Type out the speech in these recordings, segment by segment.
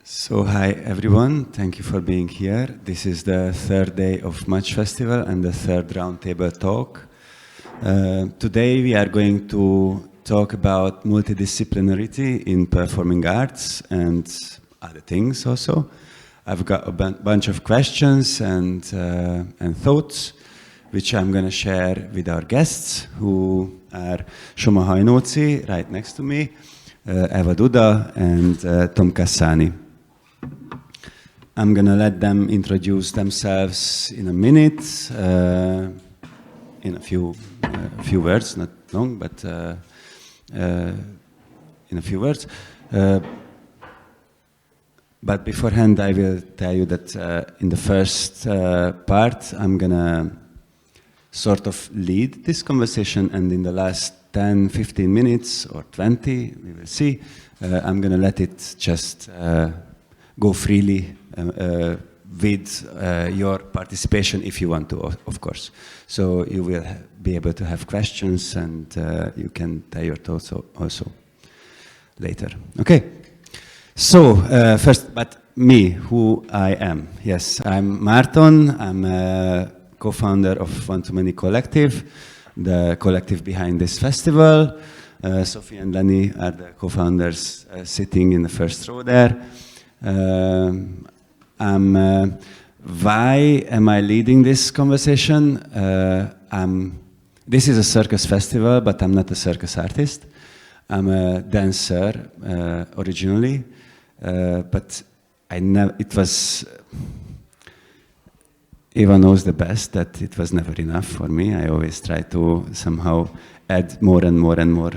So hi everyone, thank you for being here. This is the third day of Match Festival and the third roundtable talk. Today we are going to talk about multidisciplinarity in performing arts and other things also. I've got a bunch of questions and thoughts which I'm going to share with our guests who are Soma Hajnóci, right next to me, Eva Duda and Tom Cassani. I'm going to let them introduce themselves in a minute, in a few words, not long, but in a few words. But beforehand, I will tell you that in the first part, I'm going to sort of lead this conversation, and in the last 10, 15 minutes, or 20, we will see, I'm going to let it just go freely with your participation if you want to, of course. So you will be able to have questions and you can tell your thoughts also later. Okay. So first, but me, who I am. Yes, I'm Márton. I'm a co-founder of One Too Many Collective, the collective behind this festival. Sophie and Lenny are the co-founders sitting in the first row there. Why am I leading this conversation? This is a circus festival, but I'm not a circus artist. I'm a dancer originally, but it was, Eva knows the best that it was never enough for me. I always try to somehow add more and more and more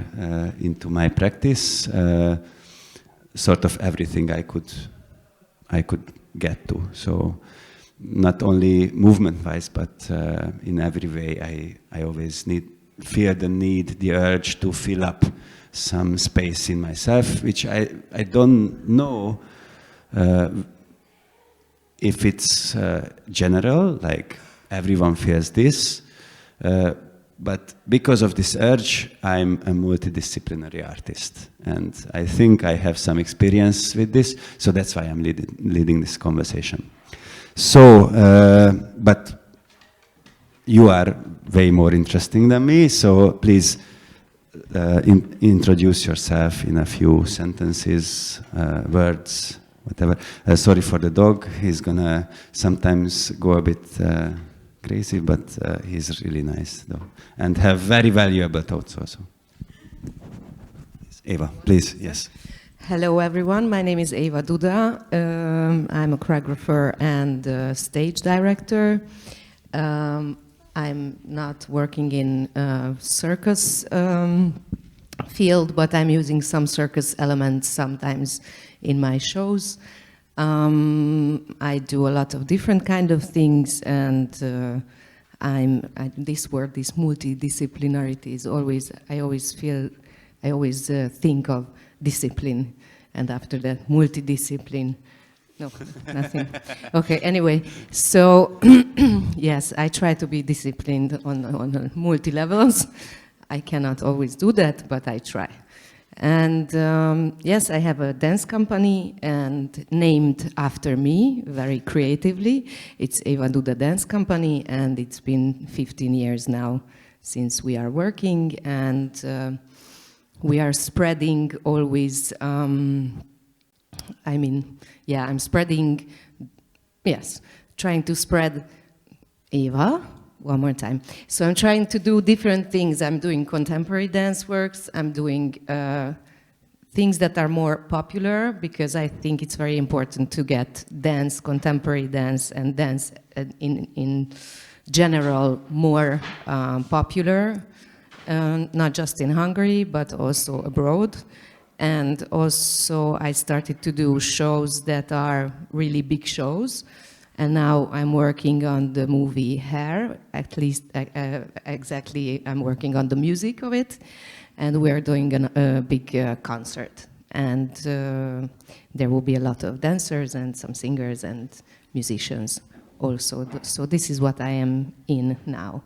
into my practice, sort of everything I could get to. So not only movement-wise, but in every way, I always feel the need, the urge to fill up some space in myself, which I don't know if it's general, like everyone feels this, but because of this urge, I'm a multidisciplinary artist. And I think I have some experience with this, so that's why I'm leading this conversation. So, but you are way more interesting than me, so please introduce yourself in a few sentences, words, whatever. Sorry for the dog, he's gonna sometimes go a bit crazy, but he's really nice though, and have very valuable thoughts also. Eva, please, yes. Hello everyone, my name is Eva Duda. I'm a choreographer and stage director. I'm not working in circus field, but I'm using some circus elements sometimes in my shows. I do a lot of different kind of things, and this word, this multidisciplinarity, is always, I always think of discipline, and after that, multidiscipline. No, nothing. Okay, anyway, so yes, I try to be disciplined on multi-levels. I cannot always do that, but I try. And yes, I have a dance company and named after me very creatively. It's Eva Duda Dance Company, and it's been 15 years now since we are working, and we are spreading always, I'm spreading, yes, trying to spread Eva. One more time. So I'm trying to do different things. I'm doing contemporary dance works. I'm doing things that are more popular, because I think it's very important to get dance, contemporary dance, and dance in general more popular, not just in Hungary, but also abroad. And also I started to do shows that are really big shows. And now I'm working on the movie Hair, at least exactly I'm working on the music of it, and we're doing a big concert. And there will be a lot of dancers and some singers and musicians also. So this is what I am in now.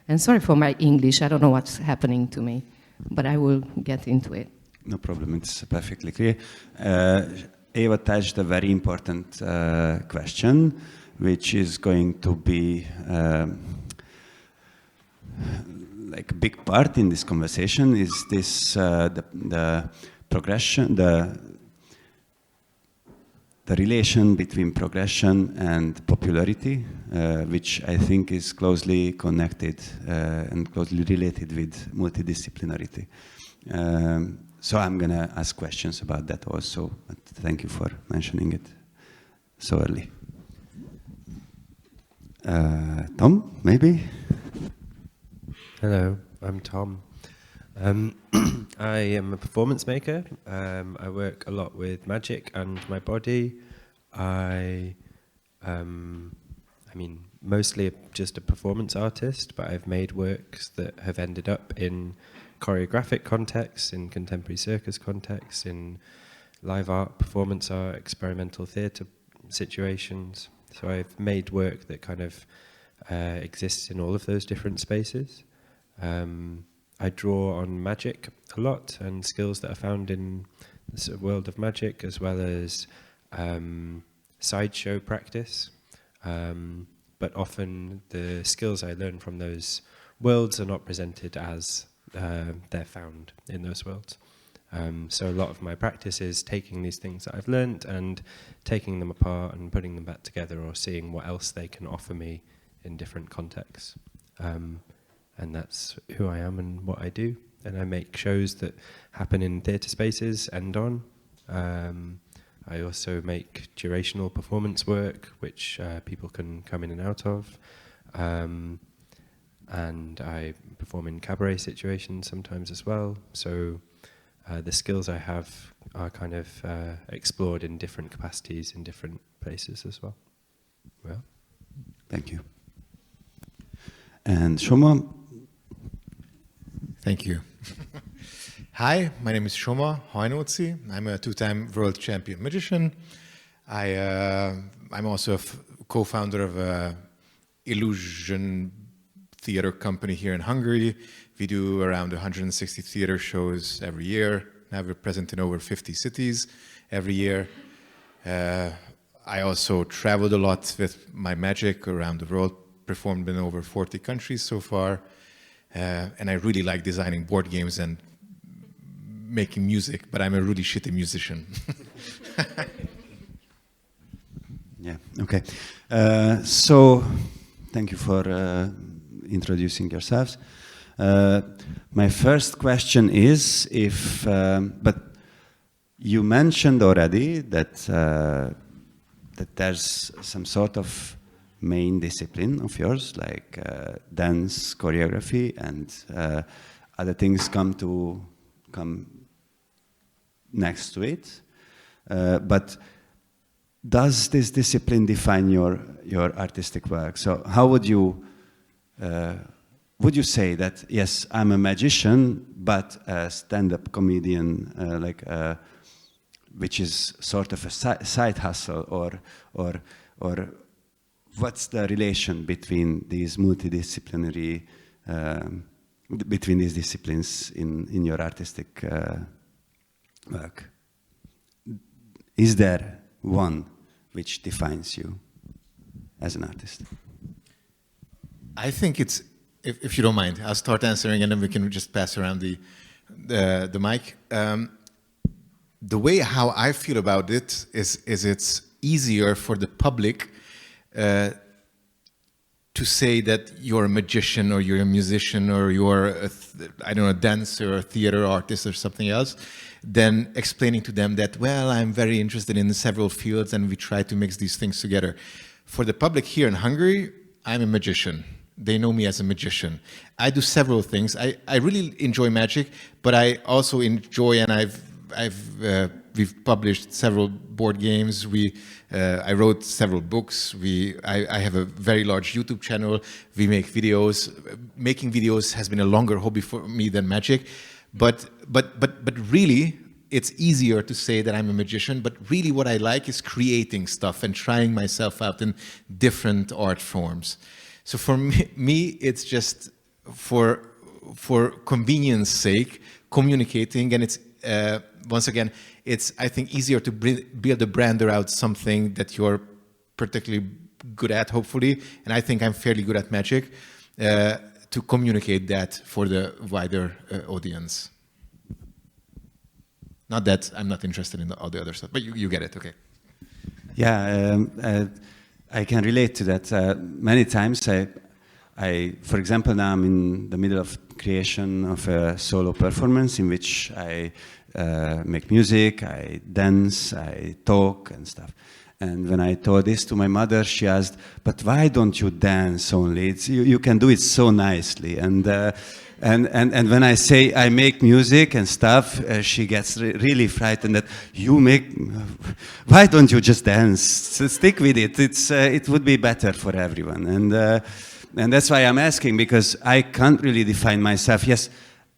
And sorry for my English, I don't know what's happening to me, but I will get into it. No problem, it's perfectly clear. Eva touched a very important question, which is going to be like a big part in this conversation. Is this the progression, the relation between progression and popularity, which I think is closely connected and closely related with multidisciplinarity. So I'm going to ask questions about that also, but thank you for mentioning it so early. Tom, maybe? Hello, I'm Tom. I am a performance maker. I work a lot with magic and my body. I mean, mostly just a performance artist, but I've made works that have ended up in choreographic contexts, in contemporary circus contexts, in live art, performance art, experimental theatre situations. So I've made work that kind of exists in all of those different spaces. I draw on magic a lot and skills that are found in the sort of world of magic, as well as sideshow practice. But often the skills I learn from those worlds are not presented as they're found in those worlds. So a lot of my practice is taking these things that I've learned and taking them apart and putting them back together, or seeing what else they can offer me in different contexts. And that's who I am and what I do. And I make shows that happen in theatre spaces and on. I also make durational performance work, which people can come in and out of. And I perform in cabaret situations sometimes as well. So the skills I have are kind of explored in different capacities in different places as well. Well, thank you. And Shoma? Thank you. Hi, my name is Shoma Hajnóci. I'm a two-time world champion magician. I'm also a co-founder of an illusion theater company here in Hungary. We do around 160 theater shows every year. Now we're present in over 50 cities every year. I also traveled a lot with my magic around the world, performed in over 40 countries so far. And I really like designing board games and making music, but I'm a really shitty musician. Yeah, okay. So, thank you for introducing yourselves. My first question is if, but you mentioned already that, that there's some sort of main discipline of yours, like dance, choreography, and other things come next to it. But does this discipline define your artistic work? So how would you say that, yes, I'm a magician, but a stand-up comedian, which is sort of a side hustle, or what's the relation between these multidisciplinary, between these disciplines in your artistic work? Is there one which defines you as an artist? I think it's, if you don't mind, I'll start answering and then we can just pass around the mic. The way how I feel about it is it's easier for the public to say that you're a magician or you're a musician or you're a dancer or a theater artist or something else, than explaining to them that, well, I'm very interested in several fields and we try to mix these things together. For the public here in Hungary, I'm a magician. They know me as a magician. I do several things. I really enjoy magic, but I also enjoy, and we've published several board games. I wrote several books. I have a very large YouTube channel. We make videos. Making videos has been a longer hobby for me than magic. But really, it's easier to say that I'm a magician. But really, what I like is creating stuff and trying myself out in different art forms. So for me, it's just for convenience sake, communicating, and once again, it's, I think, easier to build a brand around something that you're particularly good at, hopefully, and I think I'm fairly good at magic, to communicate that for the wider audience. Not that I'm not interested in all the other stuff, but you get it, okay. Yeah, I can relate to that. Many times for example, now I'm in the middle of creation of a solo performance in which I make music, I dance, I talk and stuff. And when I told this to my mother, she asked, "But why don't you dance only? You can do it so nicely." And when I say I make music and stuff, she gets really frightened that why don't you just dance? So stick with it. It would be better for everyone. And that's why I'm asking, because I can't really define myself. Yes,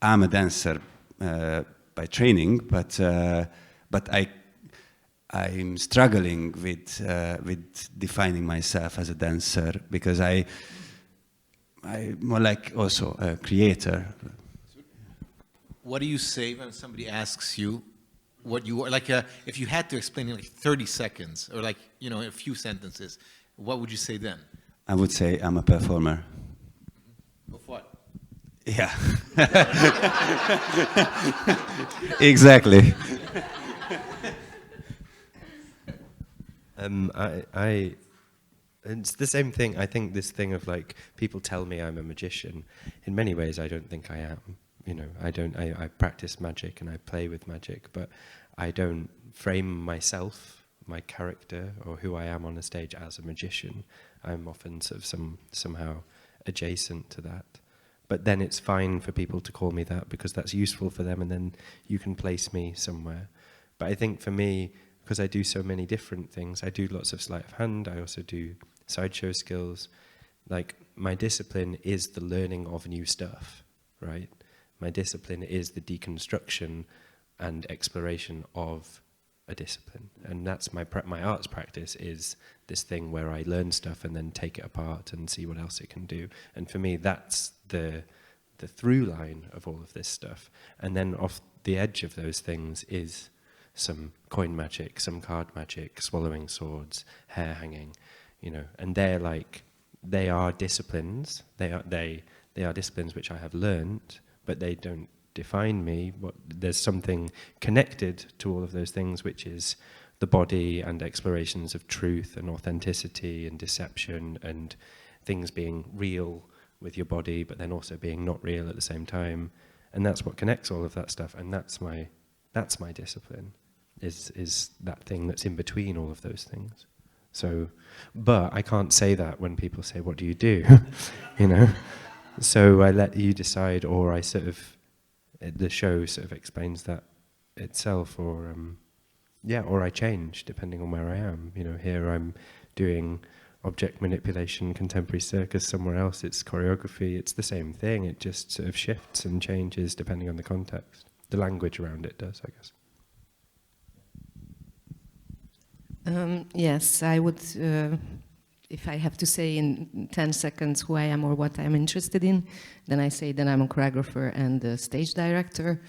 I'm a dancer by training, but I'm struggling with defining myself as a dancer, because I'm more like also a creator. What do you say when somebody asks you what you are? Like, if you had to explain in like 30 seconds or like, a few sentences, what would you say then? I would say I'm a performer. Of what? Yeah. Exactly. It's the same thing. I think this thing of like people tell me I'm a magician. In many ways, I don't think I am. I practice magic and I play with magic, but I don't frame myself, my character, or who I am on a stage as a magician. I'm often sort of somehow adjacent to that. But then it's fine for people to call me that because that's useful for them, and then you can place me somewhere. But I think for me, because I do so many different things, I do lots of sleight of hand, I also do sideshow skills. Like, my discipline is the learning of new stuff, right? My discipline is the deconstruction and exploration of a discipline. And that's my arts practice, is this thing where I learn stuff and then take it apart and see what else it can do. And for me, that's the through line of all of this stuff. And then off the edge of those things is some coin magic, some card magic, swallowing swords, hair hanging, and they are disciplines. They are disciplines which I have learned, but they don't define me. There's something connected to all of those things, which is the body and explorations of truth and authenticity and deception and things being real with your body, but then also being not real at the same time. And that's what connects all of that stuff. And that's my discipline, is that thing that's in between all of those things. So, but I can't say that when people say, "What do you do?" So I let you decide, or I the show sort of explains that itself, or I change depending on where I am. Here I'm doing object manipulation, contemporary circus. Somewhere else it's choreography. It's the same thing. It just sort of shifts and changes depending on the context. The language around it does, I guess. Yes, I would, if I have to say in 10 seconds who I am or what I'm interested in, then I say that I'm a choreographer and a stage director.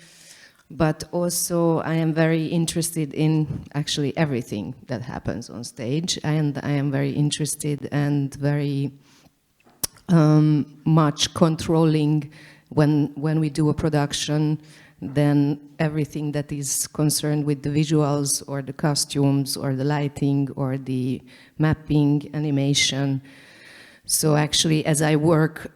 But also I am very interested in actually everything that happens on stage, and I am very interested and very much controlling when we do a production, then everything that is concerned with the visuals or the costumes or the lighting or the mapping, animation. So actually, as I work,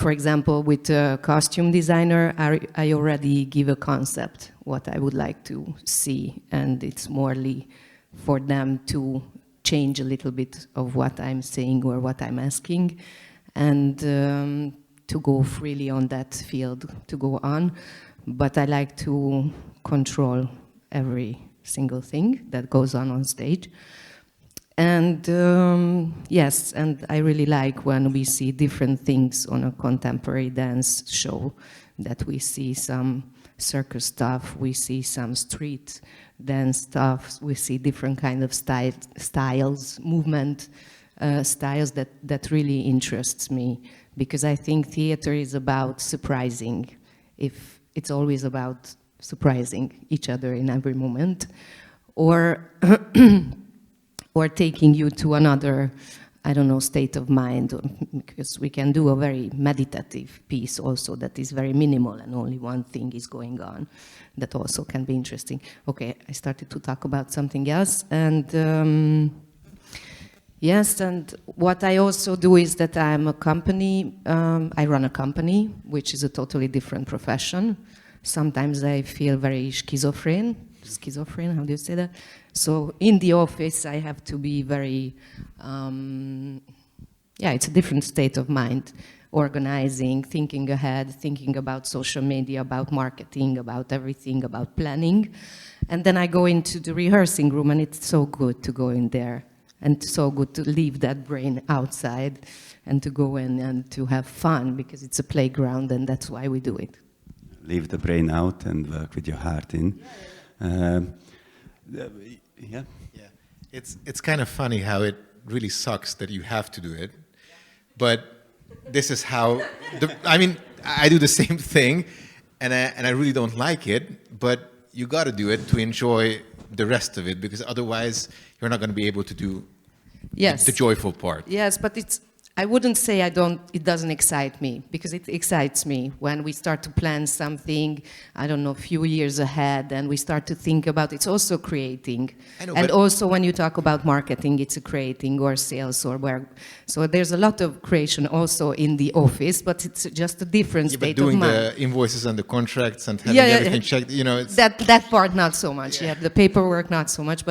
for example, with a costume designer, I already give a concept, what I would like to see, and it's morely for them to change a little bit of what I'm saying or what I'm asking, and to go freely on that field, to go on. But I like to control every single thing that goes on stage. And yes, and I really like when we see different things on a contemporary dance show, that we see some circus stuff, we see some street dance stuff, we see different kind of styles, movement styles that really interests me, because I think theater is about surprising. If it's always about surprising each other in every moment, or or taking you to another, I don't know, state of mind, because we can do a very meditative piece also that is very minimal and only one thing is going on. That also can be interesting. Okay, I started to talk about something else, and yes, and what I also do is that I'm a company, I run a company, which is a totally different profession. Sometimes I feel very schizophrenic, how do you say that? So in the office I have to be very, it's a different state of mind, organizing, thinking ahead, thinking about social media, about marketing, about everything, about planning. And then I go into the rehearsing room, and it's so good to go in there, and so good to leave that brain outside and to go in and to have fun, because it's a playground, and that's why we do it. Leave the brain out and work with your heart in. Yeah. It's kind of funny how it really sucks that you have to do it, but this is how. I do the same thing, and I really don't like it, but you got to do it to enjoy the rest of it, because otherwise you're not going to be able to do the joyful part. Yes, but I wouldn't say it doesn't excite me, because it excites me when we start to plan something, I don't know, a few years ahead, and we start to think about, it's also creating. I know, and also when you talk about marketing, it's a creating, or sales, or where. So there's a lot of creation also in the office, but it's just a different state of mind. But doing the invoices and the contracts and having everything checked, it's... That part not so much, the paperwork not so much,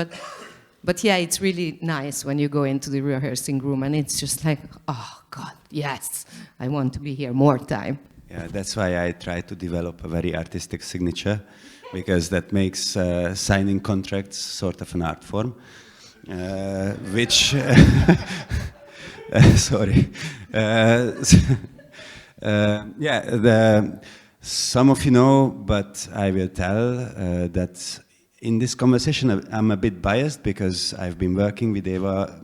But yeah, it's really nice when you go into the rehearsing room, and it's just like, oh God, yes, I want to be here more time. Yeah, that's why I try to develop a very artistic signature, because that makes signing contracts sort of an art form, which, sorry. Some of you know, but I will tell that in this conversation, I'm a bit biased, because I've been working with Eva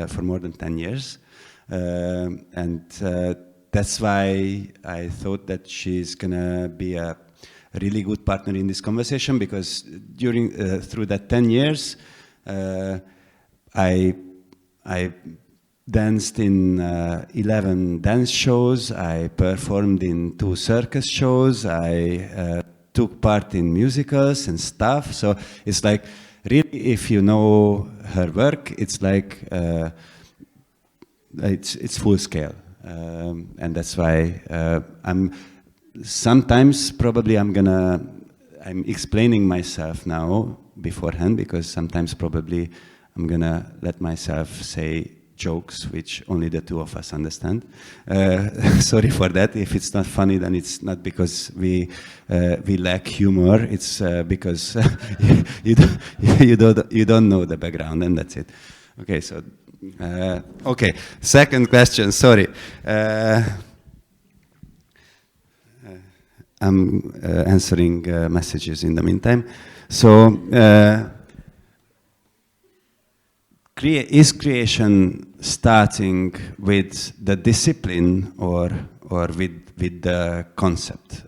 for more than 10 years. And that's why I thought that she's going to be a really good partner in this conversation, because through that 10 years, I danced in 11 dance shows, I performed in 2 circus shows, I took part in musicals and stuff. So it's like, really, if you know her work, it's like it's full scale, and that's why I'm explaining myself now beforehand, because sometimes probably I'm gonna let myself say jokes which only the 2 of us understand. Sorry for that. If it's not funny, then it's not because we lack humor. It's because you don't know the background, and that's it. Okay, so okay. Second question. Sorry. I'm answering messages in the meantime. So. Is creation starting with the discipline or with the concept?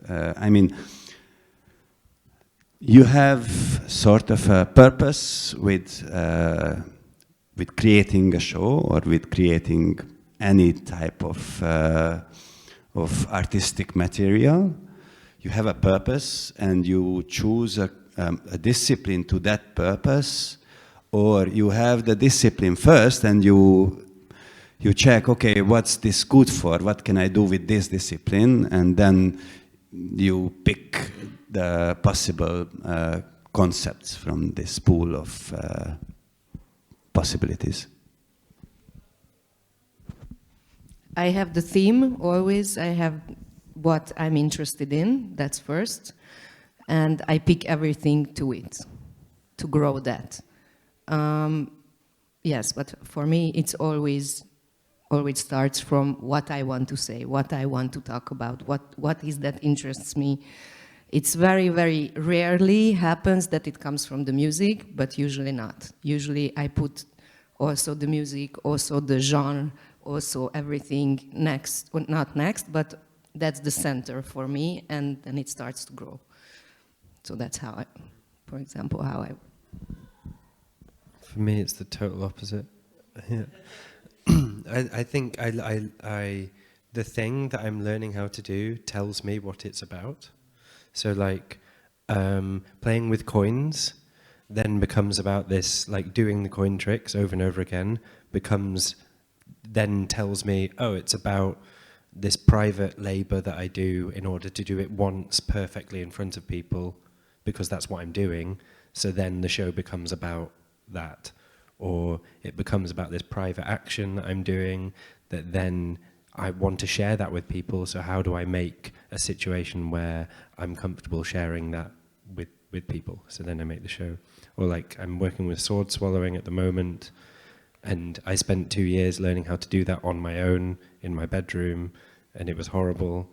You have sort of a purpose with creating a show, or with creating any type of artistic material. You have a purpose, and you choose a discipline to that purpose. Or you have the discipline first, and you check, okay, what's this good for? What can I do with this discipline? And then you pick the possible concepts from this pool of possibilities. I have the theme always. I have what I'm interested in, that's first. And I pick everything to it, to grow that. Yes, but for me, it's always starts from what I want to say, what I want to talk about, what is that interests me. It's very, very rarely happens that it comes from the music, but usually not. Usually I put also the music, also the genre, also everything next, well, not next, but that's the center for me, and then it starts to grow. So that's how I, for example, how I. For me, it's the total opposite. Yeah. I think the thing that I'm learning how to do tells me what it's about. So like playing with coins then becomes about this, like doing the coin tricks over and over again then tells me, oh, it's about this private labor that I do in order to do it once perfectly in front of people, because that's what I'm doing. So then the show becomes about that. Or it becomes about this private action that I'm doing that then I want to share that with people. So how do I make a situation where I'm comfortable sharing that with people? So then I make the show. Or like I'm working with sword swallowing at the moment, and I spent 2 years learning how to do that on my own in my bedroom, and it was horrible.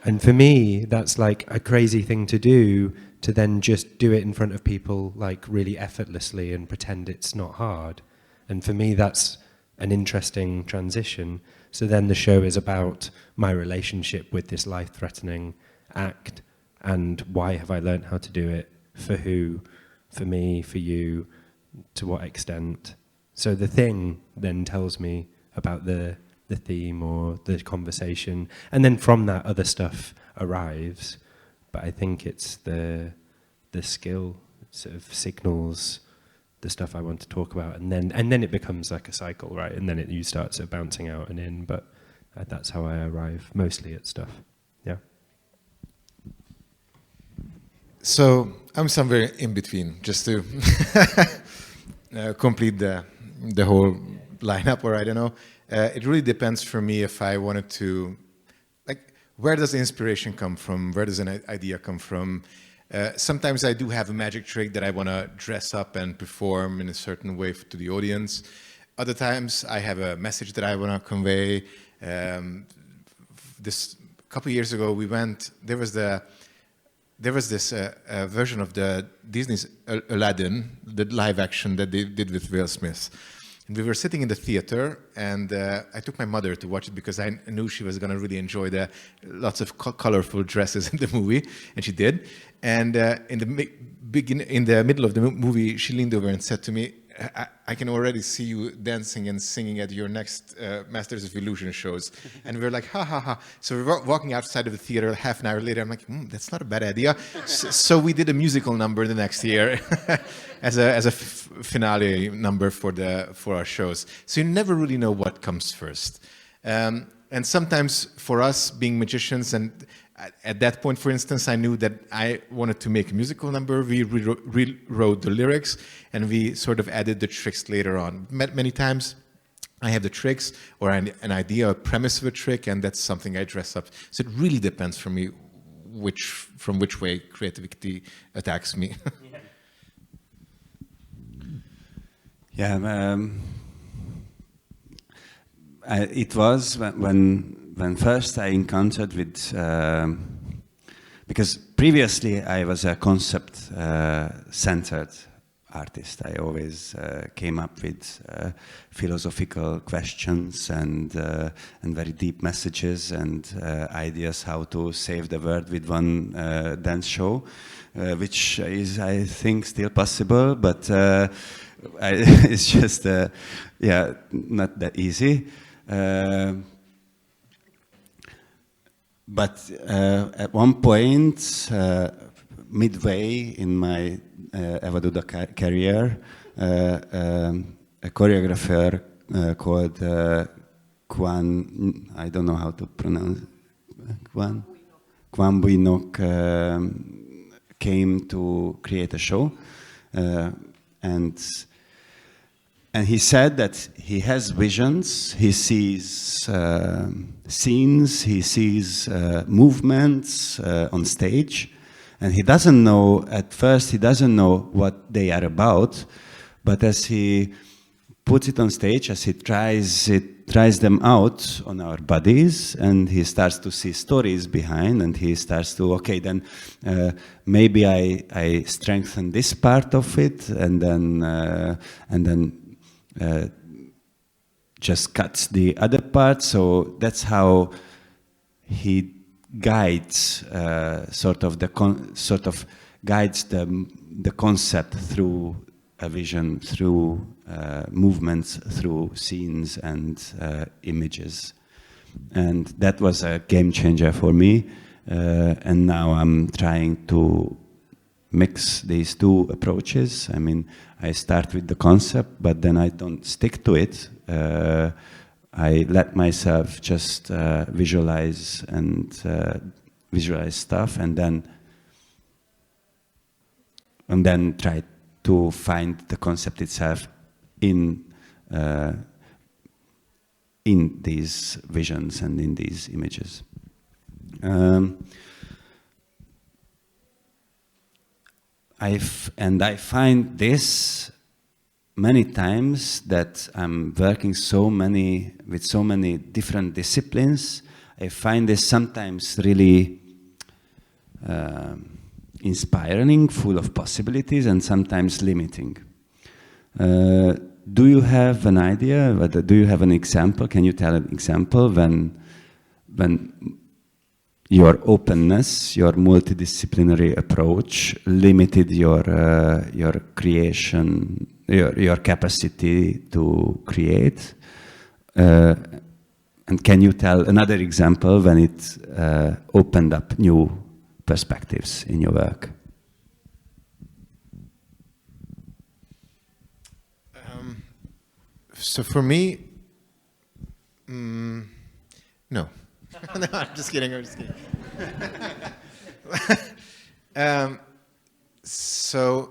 And for me, that's like a crazy thing to do, to then just do it in front of people like really effortlessly and pretend it's not hard. And for me, that's an interesting transition. So then the show is about my relationship with this life-threatening act, and why have I learned how to do it, for who, for me, for you, to what extent. So the thing then tells me about the theme or the conversation, and then from that other stuff arrives. But I think it's the skill sort of signals the stuff I want to talk about, and then it becomes like a cycle, right? And then you start sort of bouncing out and in. But that's how I arrive mostly at stuff. Yeah. So I'm somewhere in between, just to complete the whole lineup, or I don't know. It really depends for me if I wanted to, like, where does the inspiration come from? Where does an idea come from? Sometimes I do have a magic trick that I want to dress up and perform in a certain way to the audience. Other times I have a message that I want to convey. This couple of years ago there was this version of the Disney's Aladdin, the live action that they did with Will Smith. And we were sitting in the theater, and I took my mother to watch it because I knew she was going to really enjoy the lots of colorful dresses in the movie, and she did. And in the middle of the movie, she leaned over and said to me, I can already see you dancing and singing at your next Masters of Illusion shows. And we were like, ha, ha, ha. So we were walking outside of the theater half an hour later. I'm like, that's not a bad idea. So we did a musical number the next year as a finale number for our shows. So you never really know what comes first. And sometimes for us being magicians, and at that point, for instance, I knew that I wanted to make a musical number. We rewrote the lyrics, and we sort of added the tricks later on. Many times I have the tricks or an idea, a premise of a trick, and that's something I dress up. So it really depends for me from which way creativity attacks me. Yeah, it was when first I encountered with, because previously I was a concept-centered artist. I always came up with philosophical questions and very deep messages and ideas how to save the world with one dance show, which is, I think, still possible, but it's just, not that easy. But at one point, midway in my Evaduda career, a choreographer called Kwan, I don't know how to pronounce, Kwan Buinok came to create a show, and he said that he has visions, he sees scenes, he sees movements on stage, and he doesn't know, at first he doesn't know what they are about, but as he puts it on stage, as he tries them out on our bodies, and he starts to see stories behind, and he starts to, okay, then maybe I strengthen this part of it, and then just cuts the other part. So that's how he guides sort of guides the concept through a vision, through movements, through scenes and images. And that was a game changer for me. And now I'm trying to mix these two approaches. I mean, I start with the concept, but then I don't stick to it. I let myself just visualize stuff, and then try to find the concept itself in these visions and in these images. I find this many times that I'm working with so many different disciplines. I find this sometimes really inspiring, full of possibilities, and sometimes limiting. Do you have an idea? Do you have an example? Can you tell an example when your openness, your multidisciplinary approach limited your creation, your capacity to create? And can you tell another example when it opened up new perspectives in your work? So for me, no. No, I'm just kidding. So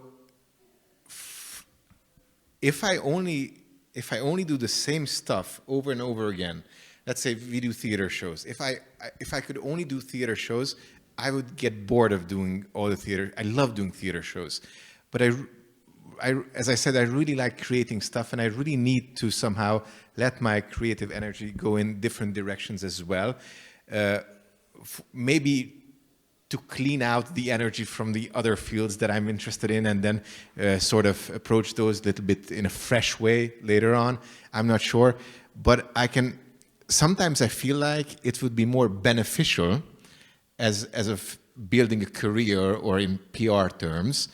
if I only do the same stuff over and over again, let's say we do theater shows. If I could only do theater shows, I would get bored of doing all the theater. I love doing theater shows, but as I said, I really like creating stuff, and I really need to somehow let my creative energy go in different directions as well. Maybe to clean out the energy from the other fields that I'm interested in, and then sort of approach those a little bit in a fresh way later on. I'm not sure, but sometimes I feel like it would be more beneficial as of building a career, or in PR terms,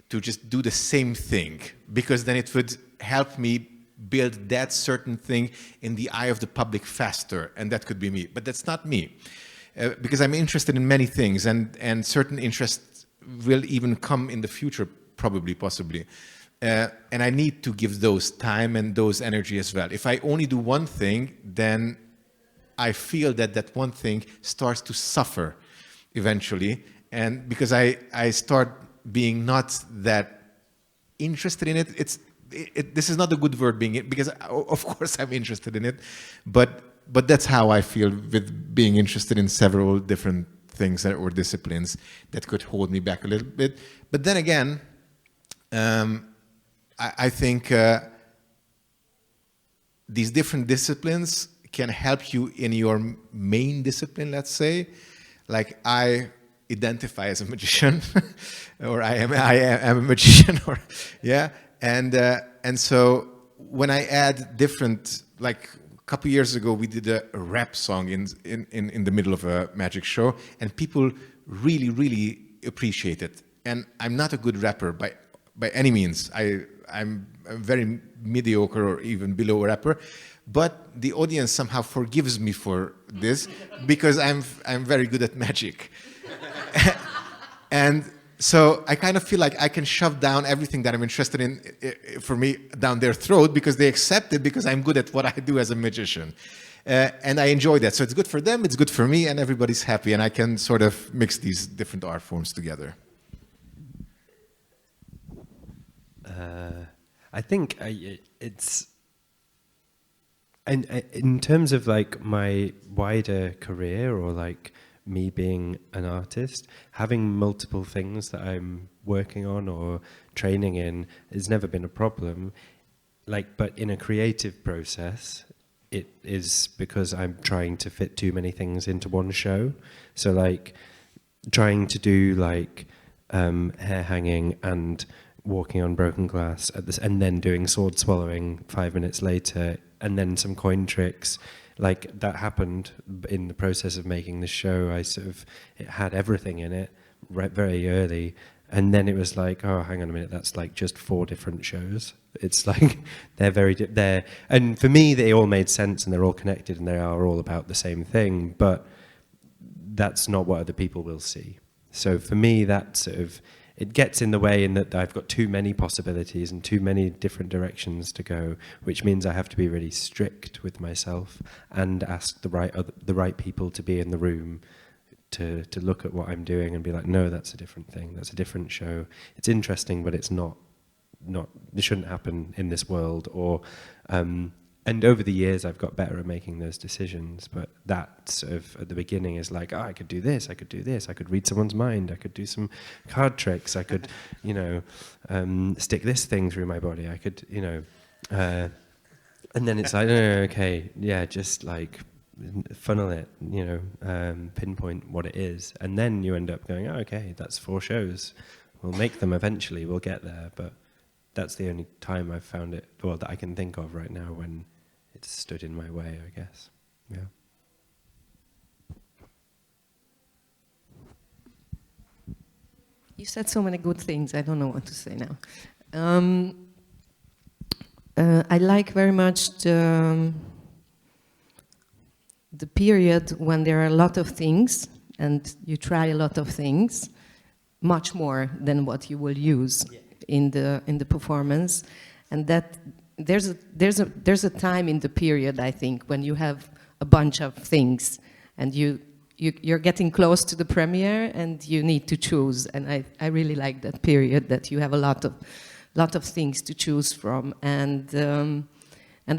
to just do the same thing, because then it would help me build that certain thing in the eye of the public faster, and that could be me. But that's not me, because I'm interested in many things, and certain interests will even come in the future, probably, possibly. And I need to give those time and those energy as well. If I only do one thing, then I feel that one thing starts to suffer eventually, and because I start being not that interested in it. This is not a good word, being it, because of course I'm interested in it, but that's how I feel with being interested in several different things or disciplines that could hold me back a little bit. But then again, I think these different disciplines can help you in your main discipline, let's say. Like, I identify as a magician, or I am a magician, or yeah. And so when I add different, like a couple years ago, we did a rap song in the middle of a magic show, and people really appreciate it. And I'm not a good rapper by any means. I'm a very mediocre or even below rapper, but the audience somehow forgives me for this because I'm very good at magic. And so I kind of feel like I can shove down everything that I'm interested in, for me, down their throat, because they accept it because I'm good at what I do as a magician. And I enjoy that. So it's good for them, it's good for me, and everybody's happy. And I can sort of mix these different art forms together. I think it's... And in terms of like my wider career, or like me being an artist, having multiple things that I'm working on or training in has never been a problem. Like, but in a creative process, it is because I'm trying to fit too many things into one show. So like trying to do like hair hanging and walking on broken glass at this, and then doing sword swallowing 5 minutes later, and then some coin tricks. Like, that happened in the process of making the show. It had everything in it very early, And then it was like, oh, hang on a minute, that's like just 4 different shows. It's like they're and for me they all made sense and they're all connected and they are all about the same thing, but that's not what other people will see. So for me, that sort of, it gets in the way in that I've got too many possibilities and too many different directions to go, which means I have to be really strict with myself and ask the right people to be in the room to look at what I'm doing and be like, no, that's a different thing, that's a different show. It's interesting, but it's not. It shouldn't happen in this world. Or and over the years, I've got better at making those decisions. But that sort of at the beginning is like, oh, I could do this, I could do this, I could read someone's mind, I could do some card tricks, I could, stick this thing through my body, I could, and then it's like, no, okay, yeah, just like funnel it, pinpoint what it is, and then you end up going, oh, okay, that's 4 shows. We'll make them eventually. We'll get there, but that's the only time I've found it, well, that I can think of right now when it's stood in my way, I guess. Yeah. You said so many good things. I don't know what to say now. I like very much the period when there are a lot of things and you try a lot of things, much more than what you will use in the performance, and that there's a time in the period, I think, when you have a bunch of things and you're getting close to the premiere and you need to choose, and I really like that period that you have a lot of things to choose from, and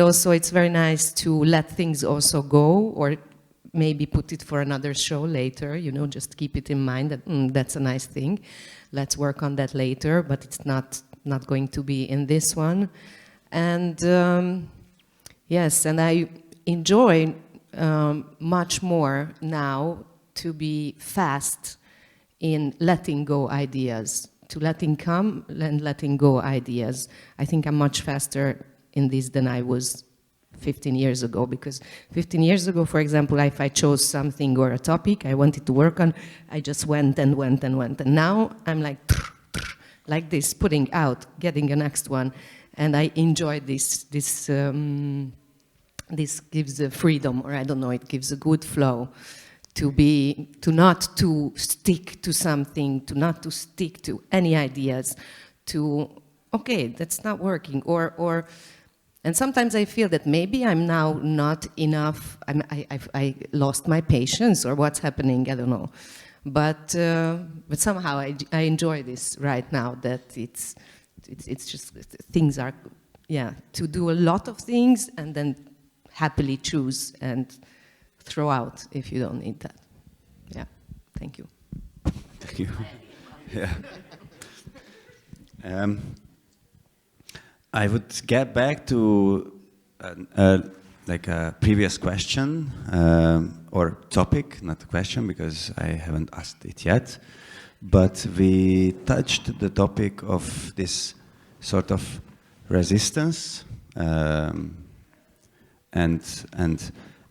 also it's very nice to let things also go, or maybe put it for another show later, just keep it in mind that that's a nice thing, let's work on that later, but it's not going to be in this one. And yes, and I enjoy much more now to be fast in letting go ideas, to letting come and letting go ideas. I think I'm much faster in this than I was 15 years ago, because 15 years ago, for example, if I chose something or a topic I wanted to work on, I just went and went and went. And now I'm like this, putting out, getting the next one. And I enjoy this. This gives a freedom, or I don't know, it gives a good flow to not to stick to something, to not to stick to any ideas, to, okay, that's not working, or and sometimes I feel that maybe I'm now not enough, I lost my patience, or what's happening, I don't know. But somehow I enjoy this right now, that it's just, things are, to do a lot of things and then happily choose and throw out if you don't need that. Yeah, thank you. Thank you. Yeah. I would get back to like a previous question or topic, not a question because I haven't asked it yet, but we touched the topic of this sort of resistance and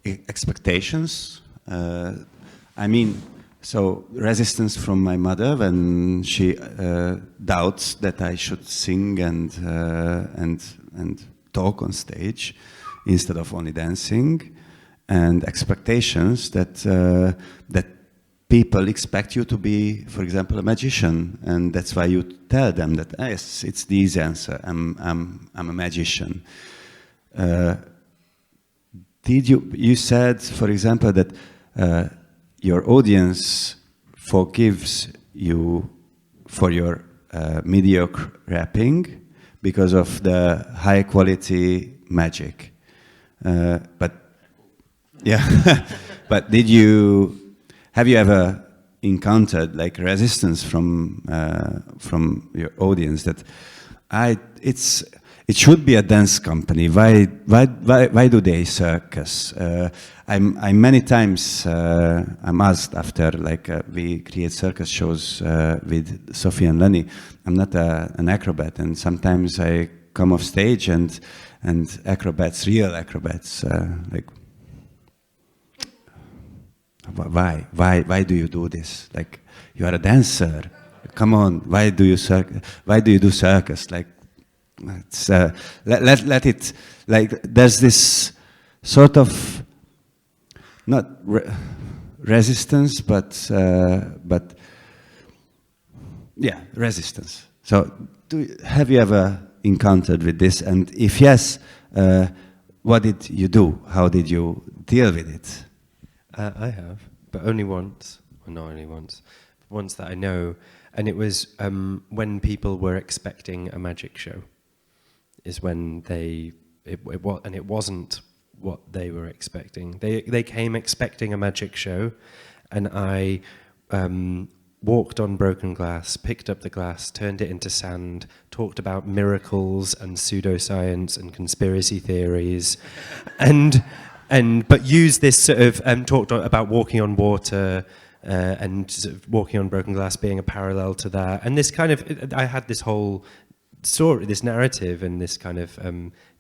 expectations. I mean, so resistance from my mother when she doubts that I should sing and talk on stage instead of only dancing, and expectations that that people expect you to be, for example, a magician, and that's why you tell them that yes, it's the easy answer. I'm a magician. You said, for example, that your audience forgives you for your mediocre rapping because of the high quality magic. But yeah, but have you ever encountered like resistance from your audience that it should be a dance company? Why do they circus? I'm many times I'm asked after we create circus shows with Sophie and Lenny. I'm not an acrobat, and sometimes I come off stage and acrobats, real acrobats, why do you do this? Like, you are a dancer. Come on, why do you do circus? Like, it's, let it, like, there's this sort of, not resistance, but yeah, resistance. So, have you ever encountered with this? And if yes, what did you do? How did you deal with it? I have, but only once. Well, not only once. Once that I know. And it was when people were expecting a magic show. Is when it wasn't what they were expecting. They came expecting a magic show, and I walked on broken glass, picked up the glass, turned it into sand, talked about miracles and pseudoscience and conspiracy theories, but used this sort of talked about walking on water and sort of walking on broken glass being a parallel to that, and this kind of I had this whole story, this narrative, and this kind of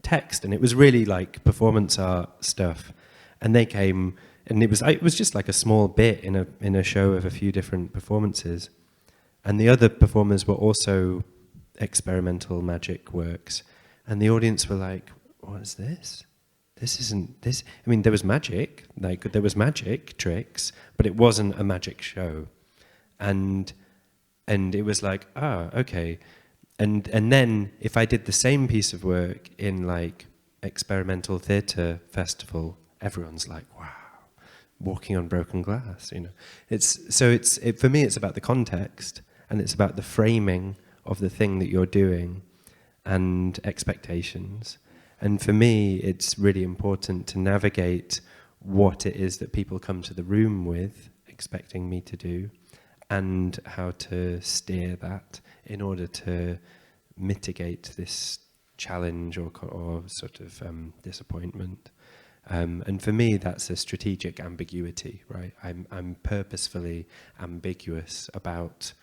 text, and it was really like performance art stuff, and they came. And it was just like a small bit in a show of a few different performances, and the other performers were also experimental magic works, and the audience were like, "What is this? This isn't this." I mean, there was magic, like there was magic tricks, but it wasn't a magic show, and it was like, ah, okay, and then if I did the same piece of work in like experimental theatre festival, everyone's like, wow. Walking on broken glass, you know. For me, it's about the context, and it's about the framing of the thing that you're doing, and expectations. And for me, it's really important to navigate what it is that people come to the room with, expecting me to do, and how to steer that in order to mitigate this challenge or sort of disappointment. And for me, that's a strategic ambiguity, right? I'm purposefully ambiguous about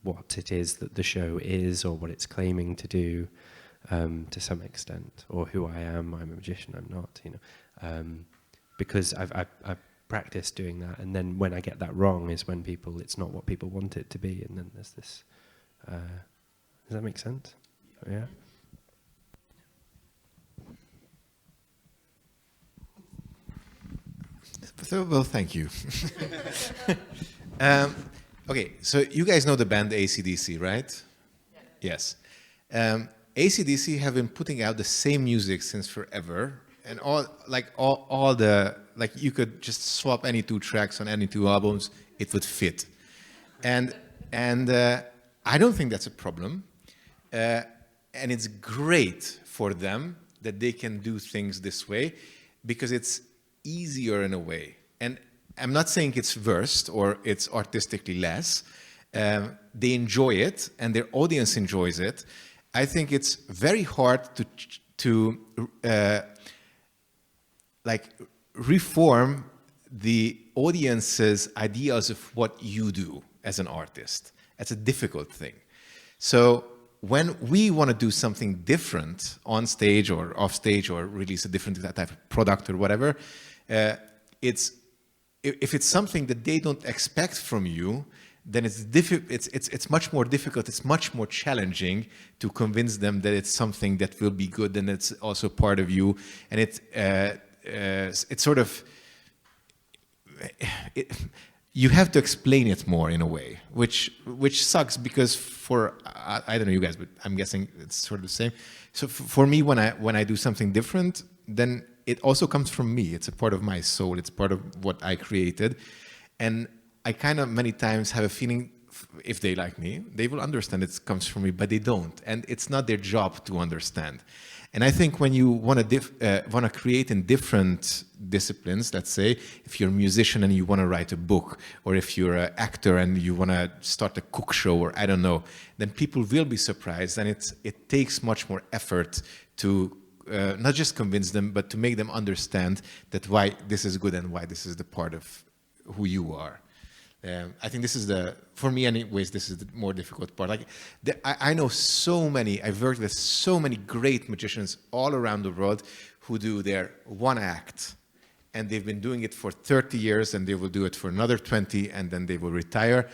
what it is that the show is or what it's claiming to do, to some extent, or who I am. I'm a magician. I'm not, you know, because I've practiced doing that, and then when I get that wrong is when it's not what people want it to be, and then there's this. Does that make sense? Yeah. Well, thank you. Okay, so you guys know the band AC/DC, right? Yeah. Yes. AC/DC have been putting out the same music since forever, and all the you could just swap any two tracks on any two albums, it would fit, and I don't think that's a problem, and it's great for them that they can do things this way, because it's easier in a way. And I'm not saying it's worse or it's artistically less. They enjoy it, and their audience enjoys it. I think it's very hard to reform the audience's ideas of what you do as an artist. That's a difficult thing. So when we want to do something different on stage or off stage, or release a different type of product or whatever, if it's something that they don't expect from you, then it's much more difficult. It's much more challenging to convince them that it's something that will be good and it's also part of you. And it's sort of you have to explain it more in a way, which sucks, because I don't know you guys, but I'm guessing it's sort of the same. So for me, when I do something different, then it also comes from me. It's a part of my soul. It's part of what I created. And I kind of many times have a feeling, if they like me, they will understand it comes from me, but they don't. And it's not their job to understand. And I think when you want to create in different disciplines, let's say, if you're a musician and you want to write a book, or if you're an actor and you want to start a cook show, or I don't know, then people will be surprised. And it takes much more effort to not just convince them, but to make them understand that why this is good and why this is the part of who you are. I think this is for me anyways, this is the more difficult part. Like, I know I've worked with so many great magicians all around the world who do their one act, and they've been doing it for 30 years, and they will do it for another 20, and then they will retire.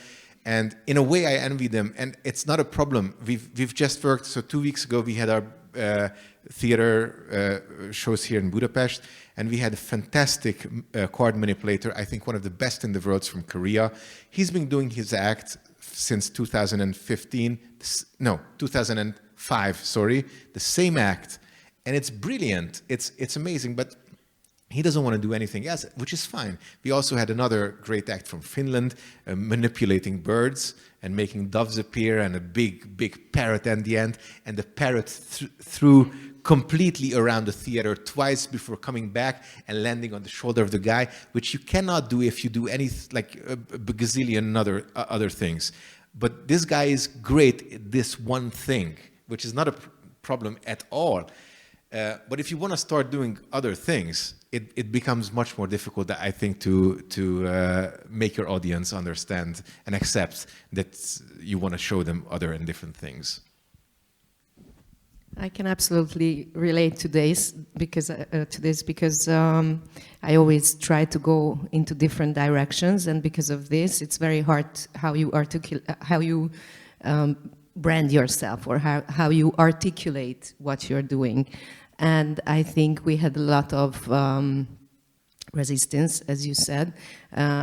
And in a way, I envy them, and it's not a problem. We've just worked. So 2 weeks ago, we had our theater shows here in Budapest, and we had a fantastic chord manipulator. I think one of the best in the world from Korea. He's been doing his act since 2005. Sorry, the same act, and it's brilliant. It's amazing, but he doesn't want to do anything else, which is fine. We also had another great act from Finland, manipulating birds and making doves appear, and a big parrot at the end, and the parrot threw completely around the theater twice before coming back and landing on the shoulder of the guy, which you cannot do if you do any, like a gazillion other things. But this guy is great at this one thing, which is not a problem at all. But if you want to start doing other things, it becomes much more difficult, I think, to make your audience understand and accept that you want to show them other and different things. I can absolutely relate to this because I always try to go into different directions, and because of this, it's very hard how you brand yourself, or how you articulate what you're doing. And I think we had a lot of resistance, as you said,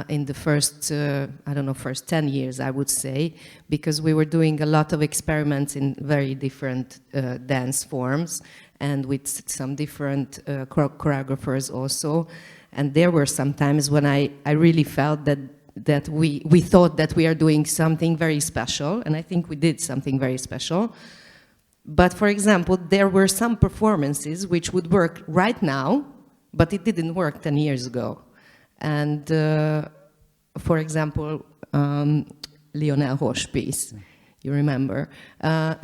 in the first, first 10 years, I would say, because we were doing a lot of experiments in very different dance forms, and with some different choreographers also. And there were some times when I really felt that we thought that we are doing something very special, and I think we did something very special. But for example, there were some performances which would work right now, but it didn't work 10 years ago. And for example, Lionel Roche piece, you remember.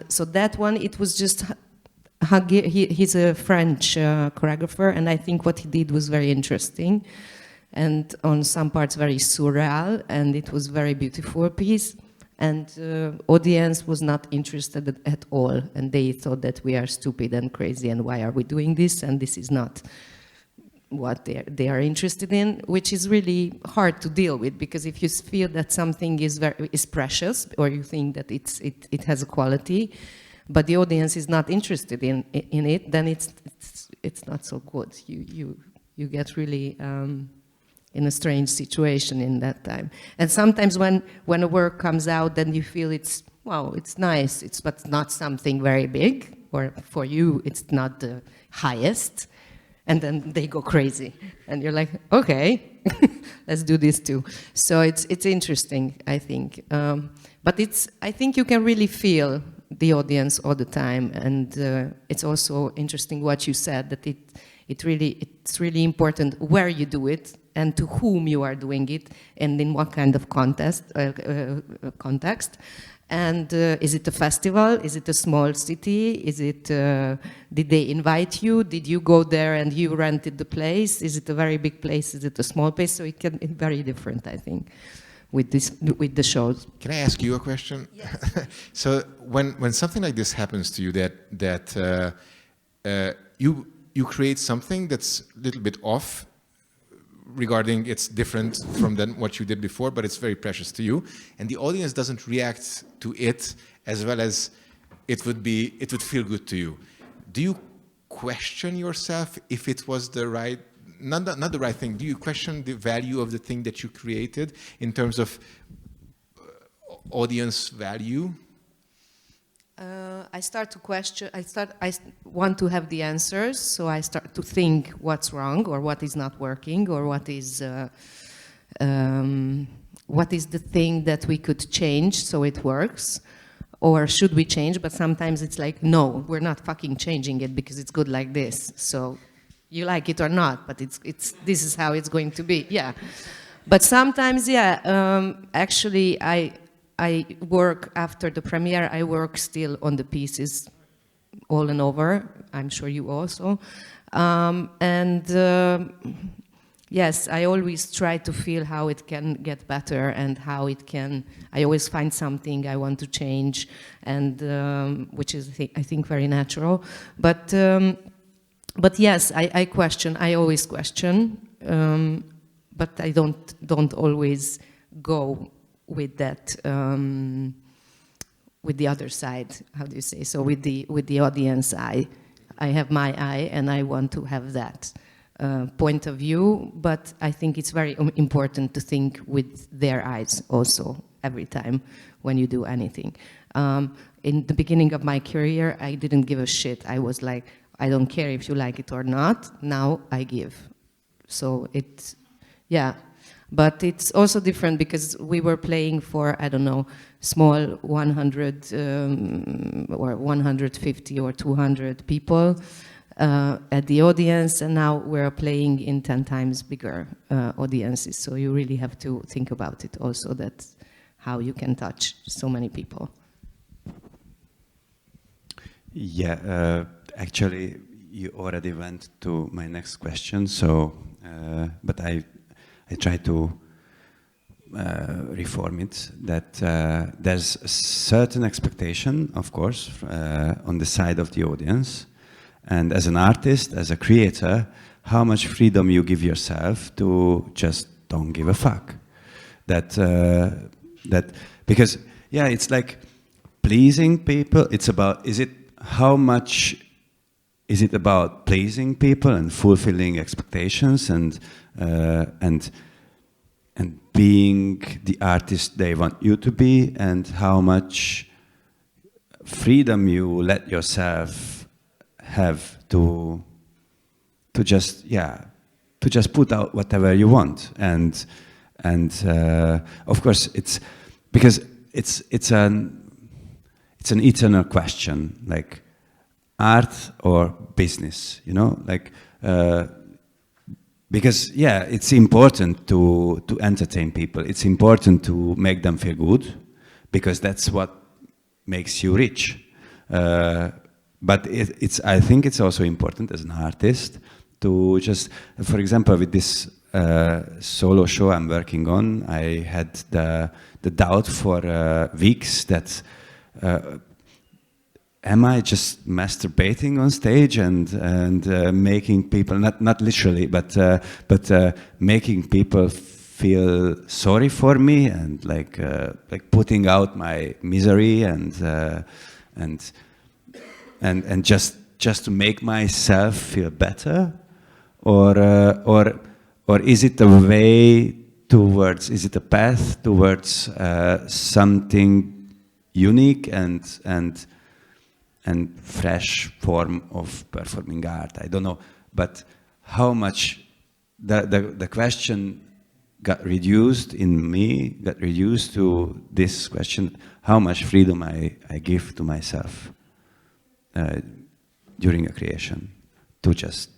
So that one, it was just, he's a French choreographer, and I think what he did was very interesting, and on some parts very surreal, and it was very beautiful piece. And audience was not interested at all, and they thought that we are stupid and crazy, and why are we doing this, and this is not what they are interested in, which is really hard to deal with, because if you feel that something is precious, or you think that it has a quality, but the audience is not interested in it, then it's not so good. You get really in a strange situation in that time. And sometimes when a work comes out, then you feel it's nice, but not something very big, or for you it's not the highest, and then they go crazy, and you're like, okay, let's do this too. So it's interesting, I think. But I think you can really feel the audience all the time, and it's also interesting what you said, that it's really important where you do it, and to whom you are doing it, and in what kind of context. And is it a festival? Is it a small city? Is it? Did they invite you? Did you go there and you rented the place? Is it a very big place? Is it a small place? So it can be very different, I think, with the shows. Can I ask you a question? Yes. So when something like this happens to you, that you create something that's a little bit off, regarding it's different from than what you did before, but it's very precious to you, and the audience doesn't react to it as well as it would feel good to you. Do you question yourself if it was the right, not the right thing? Do you question the value of the thing that you created in terms of audience value? I start to question. I want to have the answers, so I start to think what's wrong, or what is not working, or what is the thing that we could change so it works, or should we change? But sometimes it's like, no, we're not fucking changing it because it's good like this. So you like it or not, but this is how it's going to be. Yeah. But sometimes, yeah. Actually, I work after the premiere. I work still on the pieces all and over. I'm sure you also. Yes, I always try to feel how it can get better, and how it can. I always find something I want to change, and which is, I think, very natural. But yes, I question. I always question, but I don't always go with that, with the other side. How do you say? So with the audience eye, I have my eye, and I want to have that point of view. But I think it's very important to think with their eyes also every time when you do anything. In the beginning of my career, I didn't give a shit. I was like, I don't care if you like it or not. Now I give. So it's, yeah. But it's also different because we were playing for, I don't know, small 100 or 150 or 200 people at the audience, and now we're playing in 10 times bigger audiences. So you really have to think about it also, that's how you can touch so many people. Yeah, actually, you already went to my next question, so, but I try to reform it, that there's a certain expectation, of course, on the side of the audience, and as an artist, as a creator, how much freedom you give yourself to just don't give a fuck. That because, yeah, it's like pleasing people, it's about, how much is it about pleasing people and fulfilling expectations and being the artist they want you to be, and how much freedom you let yourself have to just put out whatever you want, and of course it's because it's an eternal question, like art or business, you know, like because yeah, it's important to entertain people. It's important to make them feel good, because that's what makes you rich. But I think it's also important as an artist to just, for example, with this solo show I'm working on, I had the doubt for weeks that am I just masturbating on stage and making people, not literally, but making people feel sorry for me, and like putting out my misery and just to make myself feel better, or is it a way towards, is it a path towards something unique and fresh form of performing art? I don't know, but how much the question got reduced to this question: how much freedom I give to myself during a creation, to just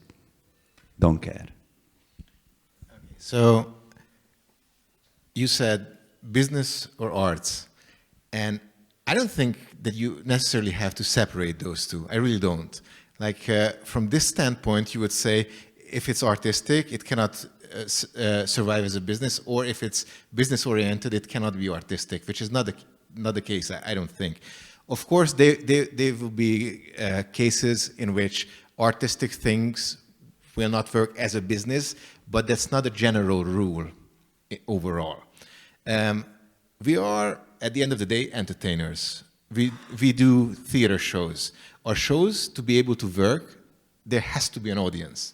don't care. So you said business or arts, and I don't think that you necessarily have to separate those two. I really don't. Like from this standpoint, you would say if it's artistic, it cannot survive as a business, or if it's business oriented, it cannot be artistic, which is not the case, I don't think. Of course, there will be cases in which artistic things will not work as a business, but that's not a general rule overall. We are, at the end of the day, entertainers. We do theater shows. Our shows, to be able to work, there has to be an audience.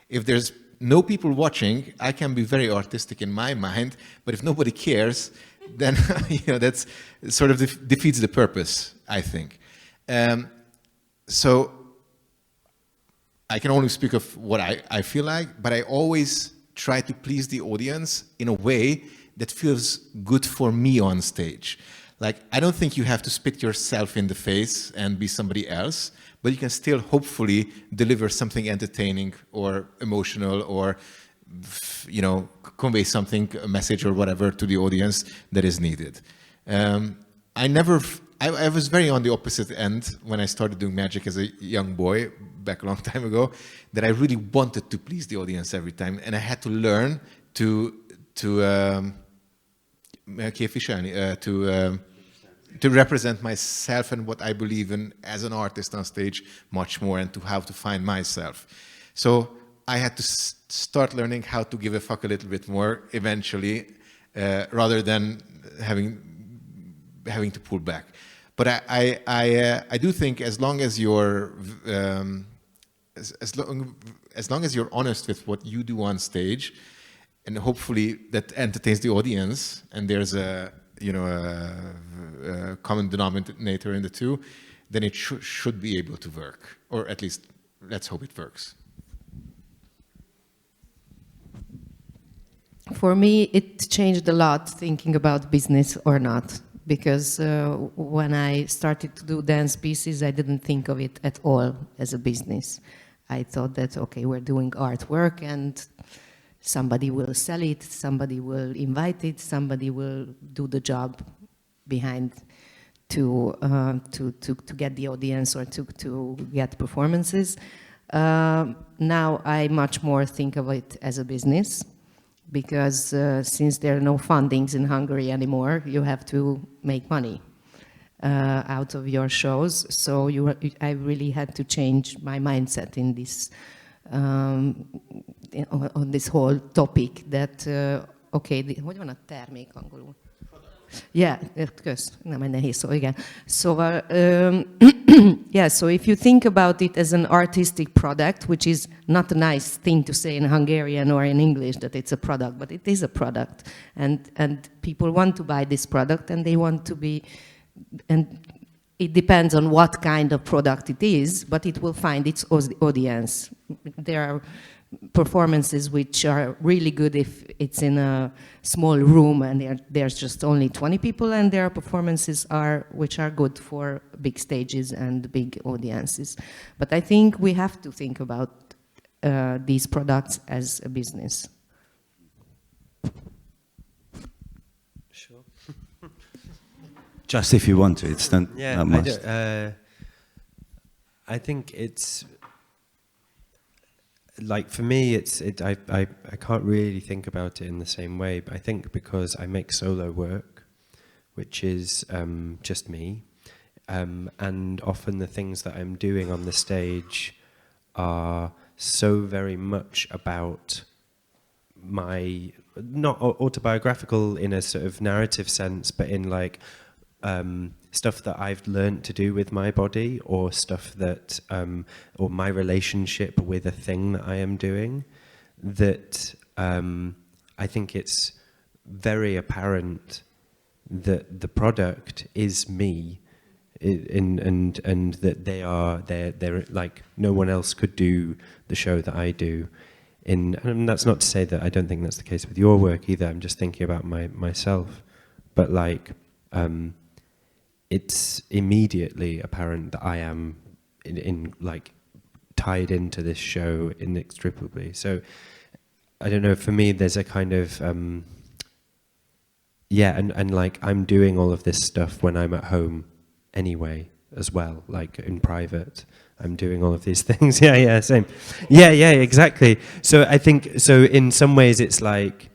If there's no people watching, I can be very artistic in my mind, but if nobody cares, then that's sort of defeats the purpose, I think. So I can only speak of what I feel like, but I always try to please the audience in a way that feels good for me on stage. Like, I don't think you have to spit yourself in the face and be somebody else, but you can still hopefully deliver something entertaining or emotional, or convey something, a message or whatever to the audience that is needed. I was very on the opposite end when I started doing magic as a young boy, back a long time ago, that I really wanted to please the audience every time, and I had to learn to represent myself and what I believe in as an artist on stage much more, and to how to find myself. So I had to start learning how to give a fuck a little bit more eventually, rather than having to pull back. But I do think as long as you're as long as you're honest with what you do on stage, and hopefully that entertains the audience, and there's a common denominator in the two, then it should be able to work, or at least let's hope it works. For me, it changed a lot thinking about business or not, because when I started to do dance pieces, I didn't think of it at all as a business. I thought that, okay, we're doing artwork and somebody will sell it, somebody will invite it, somebody will do the job behind to get the audience or to get performances. Now I much more think of it as a business, because since there are no fundings in Hungary anymore, you have to make money out of your shows. So I really had to change my mindset in this on this whole topic that okay, hogy van a termék angolul? Yeah, kösz, nem egy nehéz szó, igen. Szóval, yeah, so if you think about it as an artistic product, which is not a nice thing to say in Hungarian or in English that it's a product, but it is a product. And people want to buy this product, and they want to be, and it depends on what kind of product it is, but it will find its audience. There are performances which are really good if it's in a small room and there's just only 20 people, and there are performances which are good for big stages and big audiences. But I think we have to think about these products as a business. Sure. Just if you want to, it's not must. I think it's like, for me, I can't really think about it in the same way, but I think because I make solo work, which is just me, and often the things that I'm doing on the stage are so very much about my, not autobiographical in a sort of narrative sense, but in like stuff that I've learned to do with my body, or stuff that, or my relationship with a thing that I am doing, that I think it's very apparent that the product is me, and that they're like, no one else could do the show that I do. And that's not to say that I don't think that's the case with your work either. I'm just thinking about myself, but like, it's immediately apparent that I am in like tied into this show inextricably. So I don't know, for me there's a kind of and like I'm doing all of this stuff when I'm at home anyway as well, like in private. I'm doing all of these things. Yeah, same. Yeah, exactly. So I think, so in some ways it's like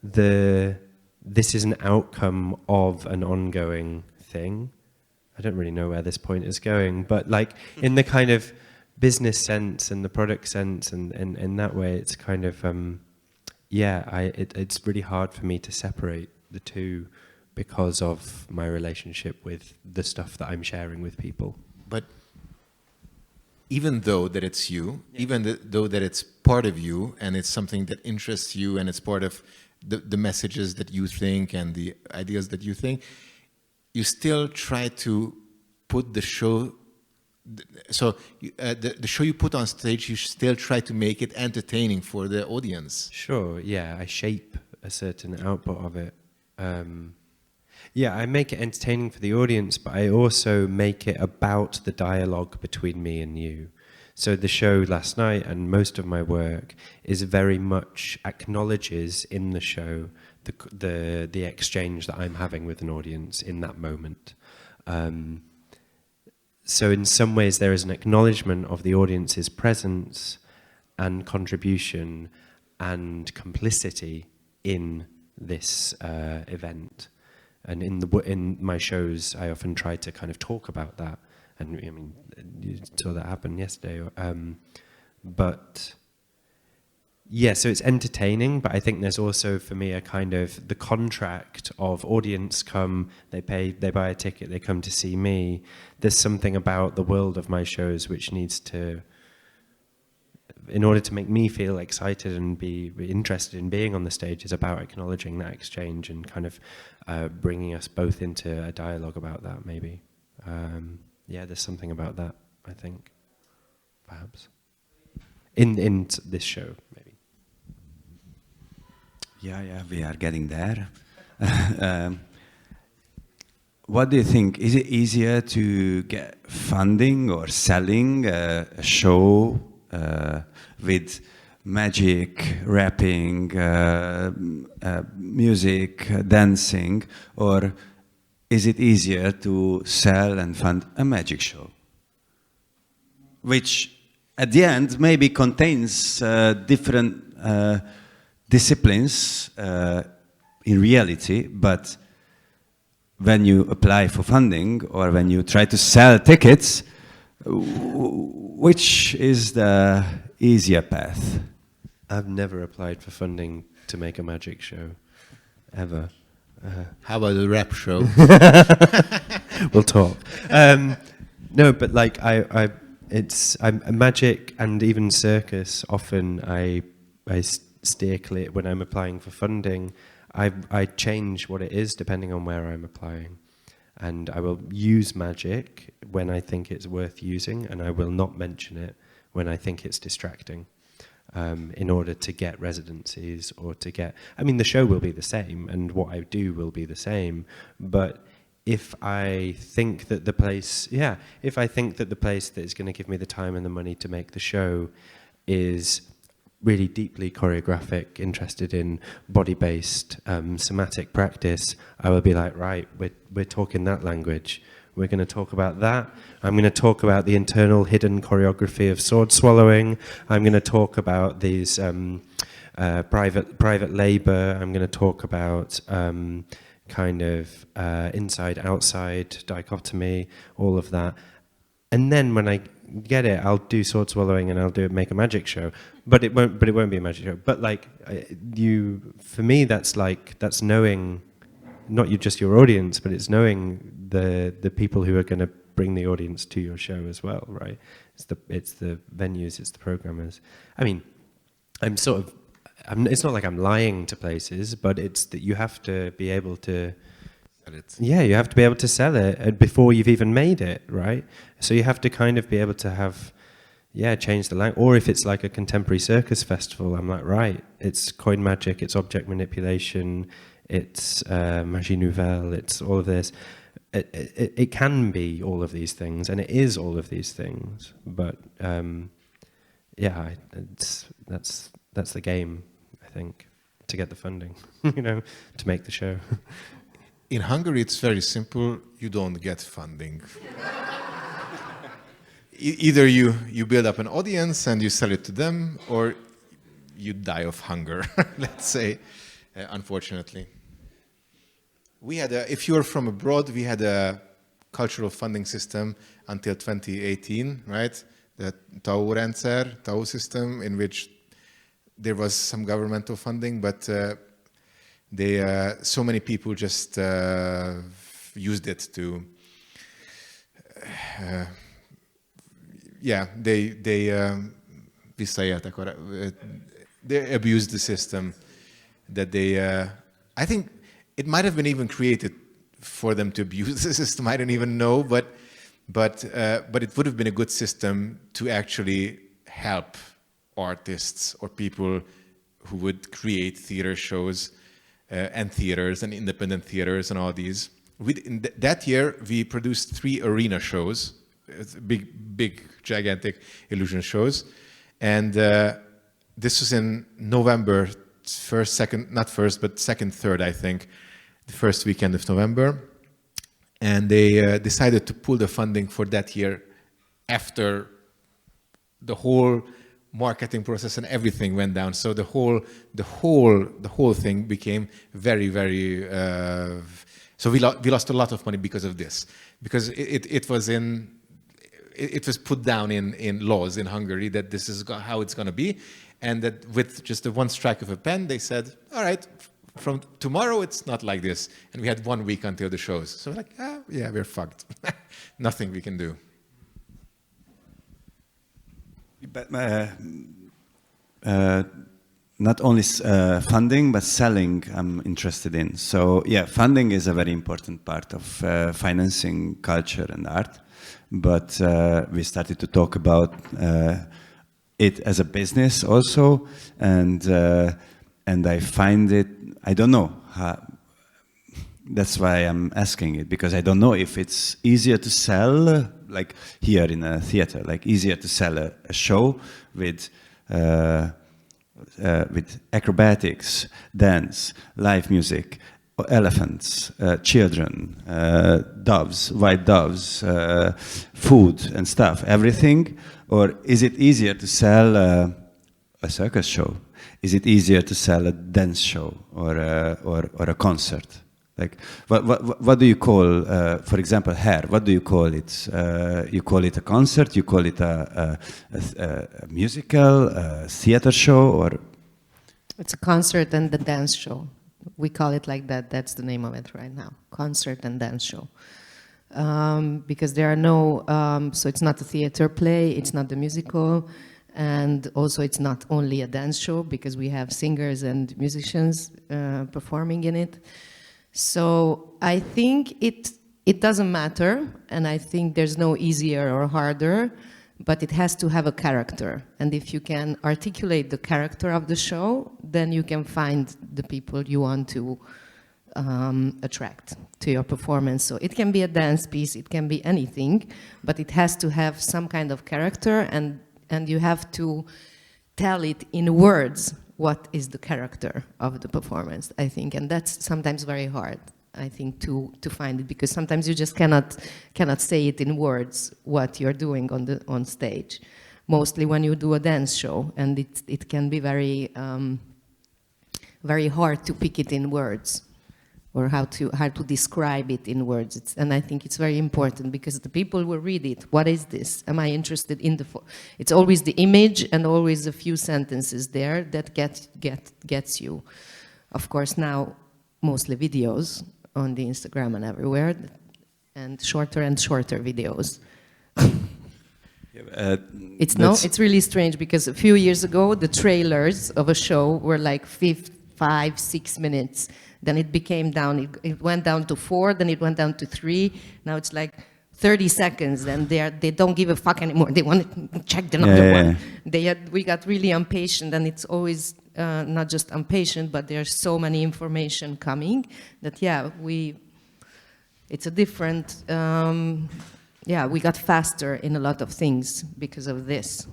this is an outcome of an ongoing thing. I don't really know where this point is going, but like in the kind of business sense and the product sense, and in that way, it's kind of it's really hard for me to separate the two because of my relationship with the stuff that I'm sharing with people. But even though that it's you, though that it's part of you, and it's something that interests you, and it's part of the messages that you think and the ideas that you think, you still try to put the show, so the show you put on stage, you still try to make it entertaining for the audience. Sure, yeah, I shape a certain output of it. I make it entertaining for the audience, but I also make it about the dialogue between me and you. So the show last night and most of my work is very much acknowledges in the show the exchange that I'm having with an audience in that moment. So in some ways there is an acknowledgement of the audience's presence and contribution and complicity in this event. And in my shows, I often try to kind of talk about that. And I mean, you saw that happen yesterday. But Yeah, so it's entertaining, but I think there's also for me a kind of the contract of audience come, they buy a ticket, they come to see me. There's something about the world of my shows which needs to, in order to make me feel excited and be interested in being on the stage, is about acknowledging that exchange and kind of bringing us both into a dialogue about that, maybe. Yeah, there's something about that, I think, perhaps. In this show, maybe. Yeah, we are getting there. What do you think? Is it easier to get funding or selling a show with magic, rapping, music, dancing, or is it easier to sell and fund a magic show? Which at the end maybe contains different disciplines in reality, but when you apply for funding or when you try to sell tickets, which is the easier path? I've never applied for funding to make a magic show, ever. How about the rap show? We'll talk. No, but like I'm magic and even circus. Often I steer clear when I'm applying for funding. I change what it is depending on where I'm applying, and I will use magic when I think it's worth using, and I will not mention it when I think it's distracting. In order to get residencies or to get, I mean, the show will be the same and what I do will be the same, but if I think that the place, if I think that the place that is going to give me the time and the money to make the show is really deeply choreographic, interested in body-based somatic practice, I will be like, right, we're talking that language. We're going to talk about that. I'm going to talk about the internal hidden choreography of sword swallowing. I'm going to talk about these private labor. I'm going to talk about kind of inside-outside dichotomy, all of that. And then when I get it, I'll do sword swallowing and I'll make a magic show. But it won't be a magic show. But like for me, that's knowing not just your audience, but it's knowing the people who are going to bring the audience to your show as well, right? It's the venues, it's the programmers. I mean, it's not like I'm lying to places, but it's that you have to be able to sell it. Yeah, you have to be able to sell it before you've even made it, right? So you have to kind of be able to have, change the language. Or if it's like a contemporary circus festival, I'm like, right, it's coin magic, it's object manipulation, it's magie nouvelle, it's all of this. It can be all of these things, and it is all of these things. But that's the game, I think, to get the funding, to make the show. In Hungary, it's very simple. You don't get funding. Either you build up an audience and you sell it to them, or you die of hunger, let's say, unfortunately. We had if you're from abroad, we had a cultural funding system until 2018, right? The TAO system, in which there was some governmental funding, but so many people just used it to, they abused the system. That I think it might have been even created for them to abuse the system. I don't even know, but it would have been a good system to actually help artists or people who would create theater shows and theaters and independent theaters and all these. That year, we produced 3 arena shows, big, gigantic illusion shows, and this was in November 1st, 2nd, not 1st, but 2nd, 3rd, I think, the first weekend of November, and they decided to pull the funding for that year after the whole marketing process and everything went down. So the whole thing became very, very. So we lost a lot of money because of this, because it was in it was put down in laws in Hungary that this is how it's going to be, and that with just the one strike of a pen, they said, all right, from tomorrow it's not like this. And we had 1 week until the shows. So we're like, yeah, we're fucked. Nothing we can do. But not only funding, but selling I'm interested in. So yeah, funding is a very important part of financing culture and art. But we started to talk about it as a business also, and I find it, I don't know how, that's why I'm asking it, because I don't know if it's easier to sell, like here in a theater, like easier to sell a show with acrobatics, dance, live music, elephants, children, doves, white doves, food and stuff, everything? Or is it easier to sell a circus show? Is it easier to sell a dance show or a concert? Like, what do you call, for example, hair? What do you call it? You call it a concert? You call it a musical, a theater show, or? It's a concert and the dance show. We call it like that. That's the name of it right now. Concert and dance show. Because there are no, so it's not a theater play, it's not the musical, and also it's not only a dance show because we have singers and musicians performing in it. So I think it doesn't matter, and I think there's no easier or harder, but it has to have a character. And if you can articulate the character of the show, then you can find the people you want to attract to your performance. So it can be a dance piece, it can be anything, but it has to have some kind of character, and you have to tell it in words what is the character of the performance, I think. And that's sometimes very hard, I think, to find it, because sometimes you just cannot say it in words what you're doing on stage. Mostly when you do a dance show, and it can be very very hard to pick it in words, or how to describe it in words. And I think it's very important, because the people will read it. What is this? Am I interested in the... It's always the image and always a few sentences there that gets you. Of course, now, mostly videos on the Instagram and everywhere, and shorter videos. It's really strange, because a few years ago, the trailers of a show were like 5-6 minutes. Then it became down, it went down to 4, then it went down to 3. Now it's like 30 seconds, and they don't give a fuck anymore. They want to check the number one. We got really impatient, and it's always not just impatient, but there's so many information coming that, it's a different, we got faster in a lot of things because of this.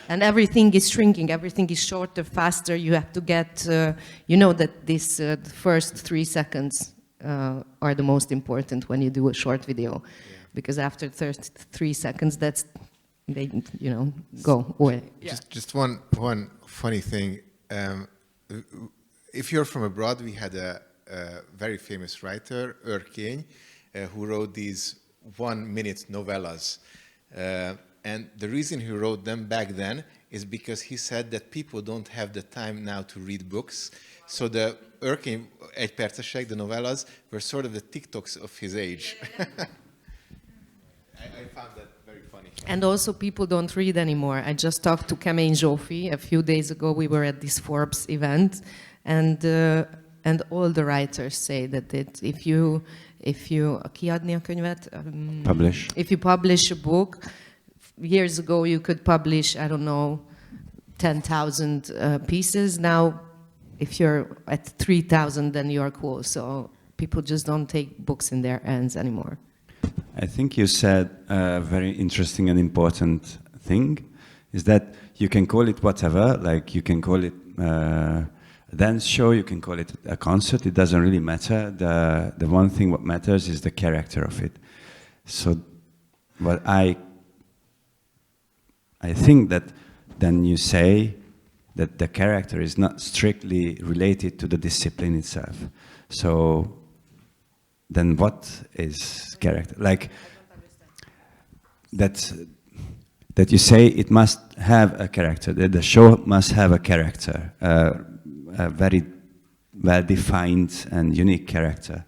And everything is shrinking, everything is shorter, faster. You have to get, you know that this the first 3 seconds are the most important when you do a short video. Because after 3 seconds, they go away. Just one funny thing. If you're from abroad, we had a very famous writer, Örkény, who wrote these 1-minute novellas. And the reason he wrote them back then is because he said that people don't have the time now to read books. So the Örkény egypercesek, the novellas, were sort of the TikToks of his age. I found that very funny. And also people don't read anymore. I just talked to Kemény Zsófi a few days ago. We were at this Forbes event, and all the writers say that if you kiadni a könyvet, publish. If you publish a book, years ago you could publish, I don't know, 10,000 pieces. Now, if you're at 3,000, then you're cool. So people just don't take books in their hands anymore. I think you said a very interesting and important thing, is that you can call it whatever, like you can call it a dance show, you can call it a concert, it doesn't really matter. The one thing what matters is the character of it. So what I think that then you say that the character is not strictly related to the discipline itself. So then what is character? Like, that you say it must have a character, that the show must have a character, a very well-defined and unique character.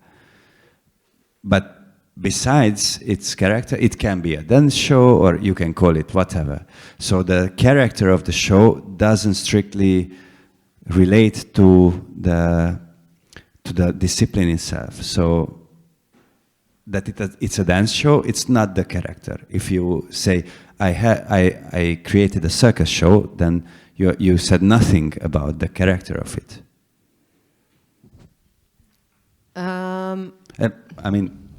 But besides its character, it can be a dance show, or you can call it whatever. So the character of the show doesn't strictly relate to the discipline itself. So that it's a dance show, it's not the character. If you say, I created a circus show, then you said nothing about the character of it. I mean,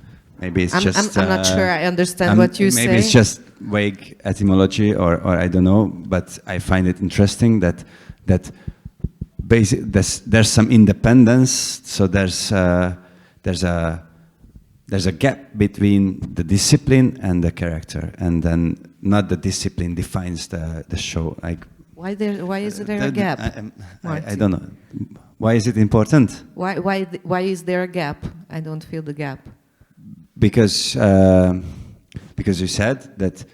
maybe it's just... I'm not sure I understand what you say. Maybe it's just vague etymology, or I don't know, but I find it interesting that there's some independence, so there's a gap between the discipline and the character, and then not the discipline defines the show. Like, why is there a gap? I don't know. Why is it important? Why is there a gap? I don't feel the gap. Because you said that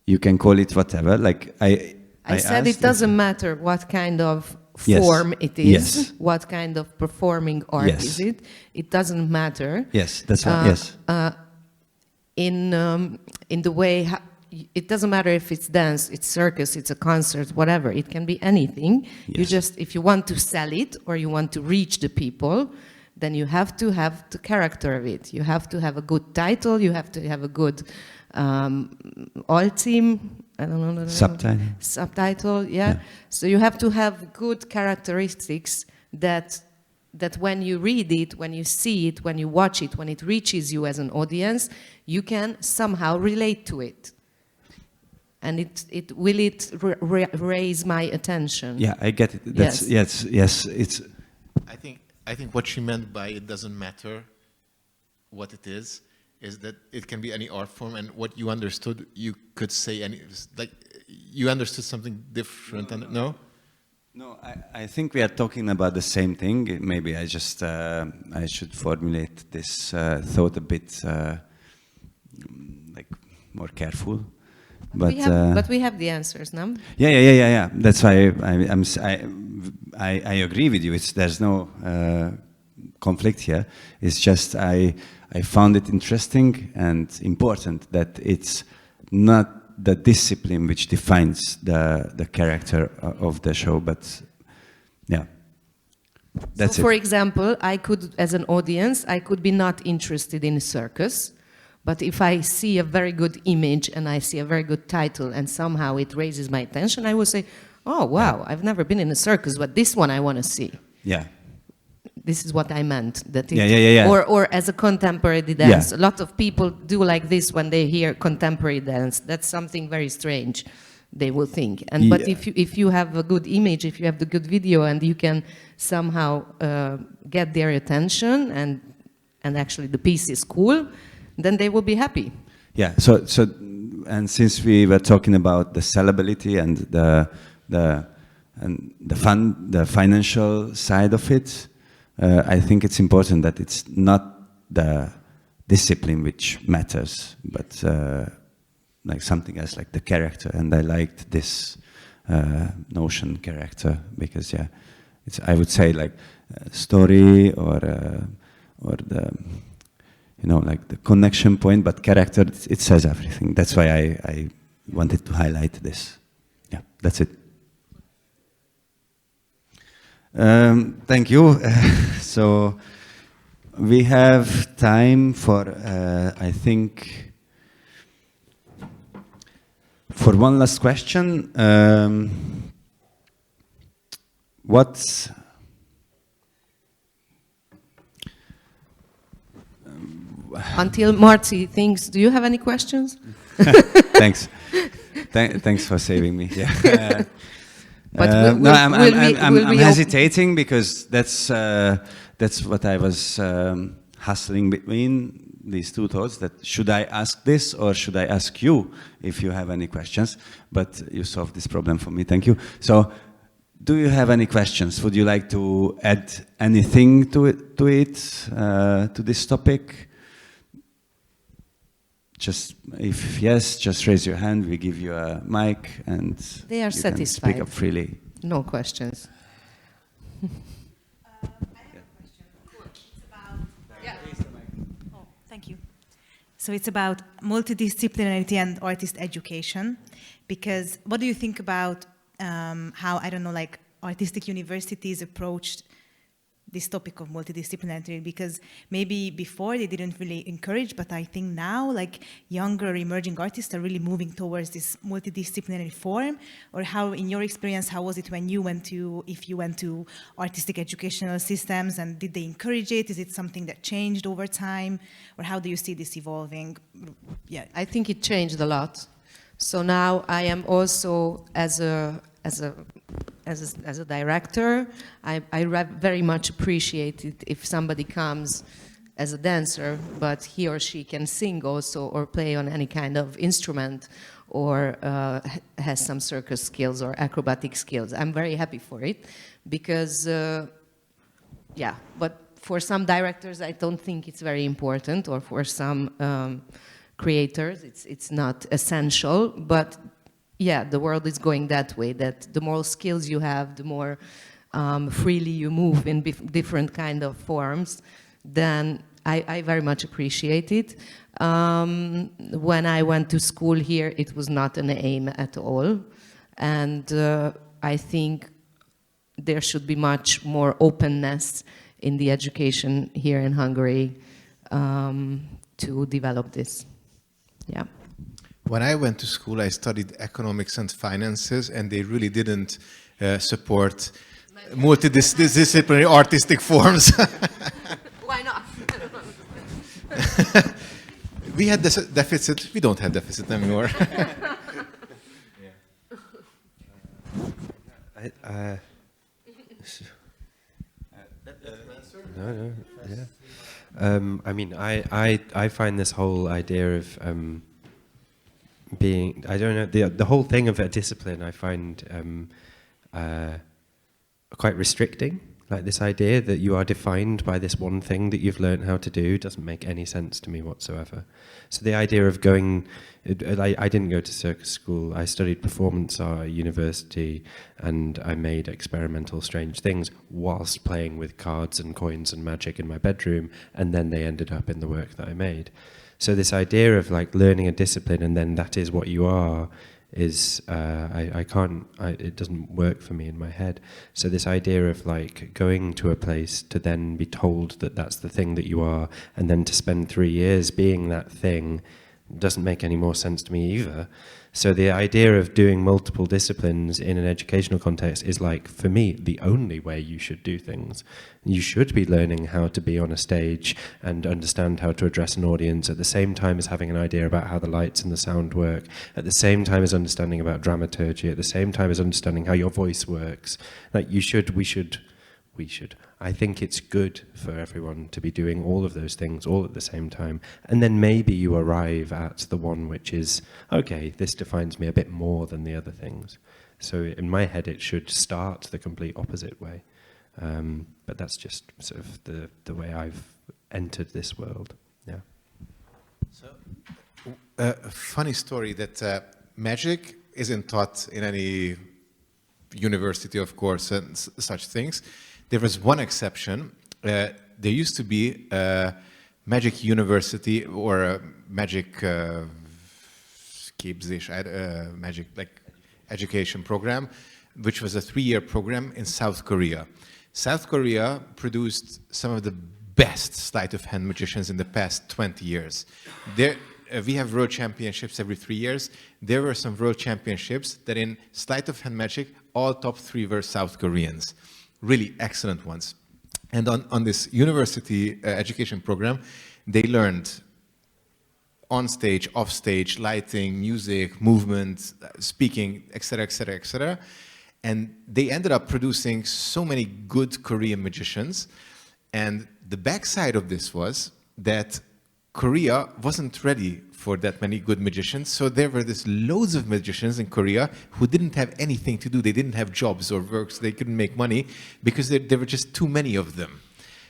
you can call it whatever. Like I said it doesn't matter what kind of Yes. form it is, Yes. what kind of performing art Yes. is it. It doesn't matter. Yes, that's right. Yes. In the way, it doesn't matter if it's dance, it's circus, it's a concert, whatever. It can be anything. You Yes. just, if you want to sell it or you want to reach the people, then you have to have the character of it. You have to have a good title. You have to have a good all team. I don't know. Subtitle, yeah. So you have to have good characteristics that when you read it, when you see it, when you watch it, when it reaches you as an audience, you can somehow relate to it. And it will raise my attention. Yeah, I get it. That's, yes. It's. I think what she meant by it doesn't matter what it is that it can be any art form, and what you understood, you could say any, like, you understood something different. No? No, I think we are talking about the same thing. Maybe I just, I should formulate this thought a bit, like, more careful. But we have the answers, no? Yeah. That's why I agree with you. There's no conflict here. It's just I found it interesting and important that it's not the discipline which defines the character of the show, but yeah, that's so, for example, I could, as an audience, I could be not interested in a circus, but if I see a very good image and I see a very good title and somehow it raises my attention, I will say, oh, wow, I've never been in a circus, but this one I want to see. Yeah. This is what I meant. That Or as a contemporary dance. A lot of people do like this when they hear contemporary dance. That's something very strange, they will think. But if you have a good image, if you have the good video, and you can somehow get their attention, and actually the piece is cool, then they will be happy. Yeah. So and since we were talking about the sellability and the financial side of it, I think it's important that it's not the discipline which matters, but like something else, like the character. And I liked this notion, character, because it's, I would say, like story or the, like the connection point, but character, it says everything. That's why I wanted to highlight this. Yeah, that's it. Thank you. So we have time for, I think, for one last question. Until Marty thinks, do you have any questions? Thanks. Thanks for saving me. Yeah. But I'm hesitating because that's what I was hustling between these two thoughts. That should I ask this or should I ask you if you have any questions? But you solved this problem for me. Thank you. So, do you have any questions? Would you like to add anything to this topic? just if yes, just raise your hand. We give you a mic, and They are you can satisfied. speak up freely. No questions. I have a question. It's about. Oh, thank you. So it's about multidisciplinarity and artist education, because what do you think about how, I don't know, like artistic universities approached this topic of multidisciplinarity? Because maybe before they didn't really encourage, but I think now, like, younger emerging artists are really moving towards this multidisciplinary form. Or how, in your experience, how was it when you went to, if you went to artistic educational systems, and did they encourage it? Is it something that changed over time? Or how do you see this evolving? Yeah. I think it changed a lot. So now I am also, as a director, I very much appreciate it if somebody comes as a dancer, but he or she can sing also, or play on any kind of instrument, or has some circus skills or acrobatic skills. I'm very happy for it, because, yeah, but for some directors I don't think it's very important, or for some creators it's not essential, but yeah, the world is going that way, that the more skills you have, the more freely you move in different kind of forms, then I very much appreciate it. When I went to school here, it was not an aim at all. And I think there should be much more openness in the education here in Hungary to develop this. Yeah. When I went to school, I studied economics and finances, and they really didn't support multidisciplinary artistic forms. Why not? We had this deficit. We don't have deficit anymore. No, yeah. I mean, I find this whole idea of being, I don't know, the whole thing of a discipline I find quite restricting. Like, this idea that you are defined by this one thing that you've learned how to do doesn't make any sense to me whatsoever. So the idea of going, I didn't go to circus school. I studied performance art at university, and I made experimental strange things whilst playing with cards and coins and magic in my bedroom, and then they ended up in the work that I made. So this idea of like learning a discipline and then that is what you are is, it doesn't work for me in my head. So this idea of like going to a place to then be told that that's the thing that you are, and then to spend 3 years being that thing, doesn't make any more sense to me either. So the idea of doing multiple disciplines in an educational context is, like, for me, the only way you should do things. You should be learning how to be on a stage and understand how to address an audience at the same time as having an idea about how the lights and the sound work, at the same time as understanding about dramaturgy, at the same time as understanding how your voice works. Like, we should. I think it's good for everyone to be doing all of those things all at the same time. And then maybe you arrive at the one which is, okay, this defines me a bit more than the other things. So in my head, it should start the complete opposite way. But that's just sort of the way I've entered this world. Yeah. So, a funny story that magic isn't taught in any university, of course, and such things. There was one exception. There used to be a magic university or a magic képzés, magic like education program, which was a 3-year program in South Korea. South Korea produced some of the best sleight of hand magicians in the past 20 years. We have world championships every 3 years. There were some world championships that in sleight of hand magic, all top 3 were South Koreans. Really excellent ones. And on this university education program, they learned on stage, off stage, lighting, music, movement, speaking, etc., etc., etc. And they ended up producing so many good Korean magicians. And the backside of this was that Korea wasn't ready for that many good magicians. So there were this loads of magicians in Korea who didn't have anything to do. They didn't have jobs or works. They couldn't make money because there were just too many of them.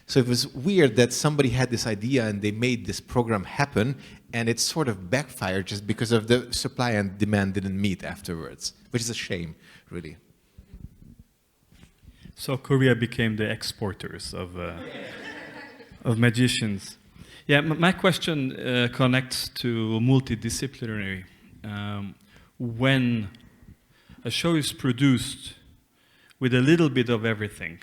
So it was weird that somebody had this idea and they made this program happen, and it sort of backfired just because of the supply and demand didn't meet afterwards, which is a shame, really. So Korea became the exporters of magicians. Yeah, my question connects to multidisciplinary. When a show is produced with a little bit of everything,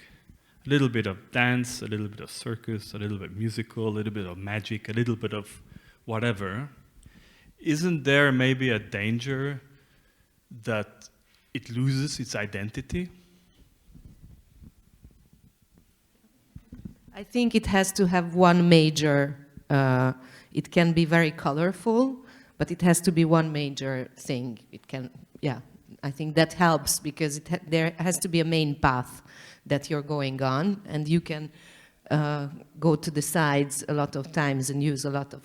a little bit of dance, a little bit of circus, a little bit musical, a little bit of magic, a little bit of whatever, isn't there maybe a danger that it loses its identity? I think it has to have one major, it can be very colorful, but it has to be one major thing. It can, yeah, I think that helps because there has to be a main path that you're going on, and you can go to the sides a lot of times and use a lot of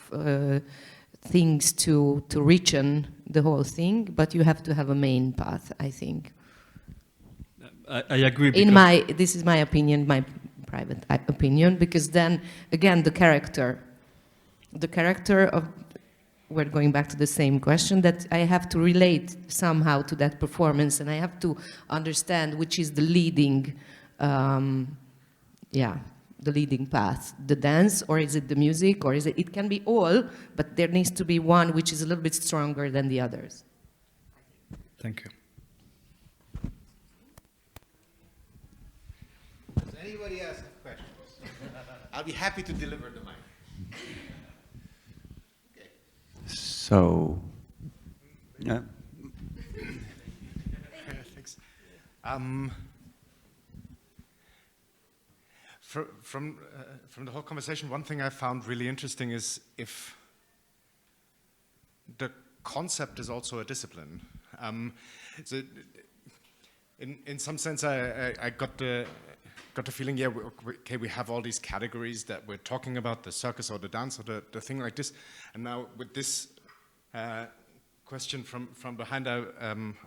things to richen the whole thing, but you have to have a main path, I think. I agree. This is my opinion, my private opinion, because then, again, the character of, we're going back to the same question, that I have to relate somehow to that performance, and I have to understand which is the leading, the leading path, the dance, or is it the music, or is it can be all, but there needs to be one which is a little bit stronger than the others. Thank you. Does anybody else have questions? I'll be happy to deliver the mic. Okay. So, yeah. Thanks. From the whole conversation, one thing I found really interesting is if the concept is also a discipline. So in some sense, I got the feeling, yeah, okay, we have all these categories that we're talking about, the circus or the dance or the thing like this, and now with this question from behind, I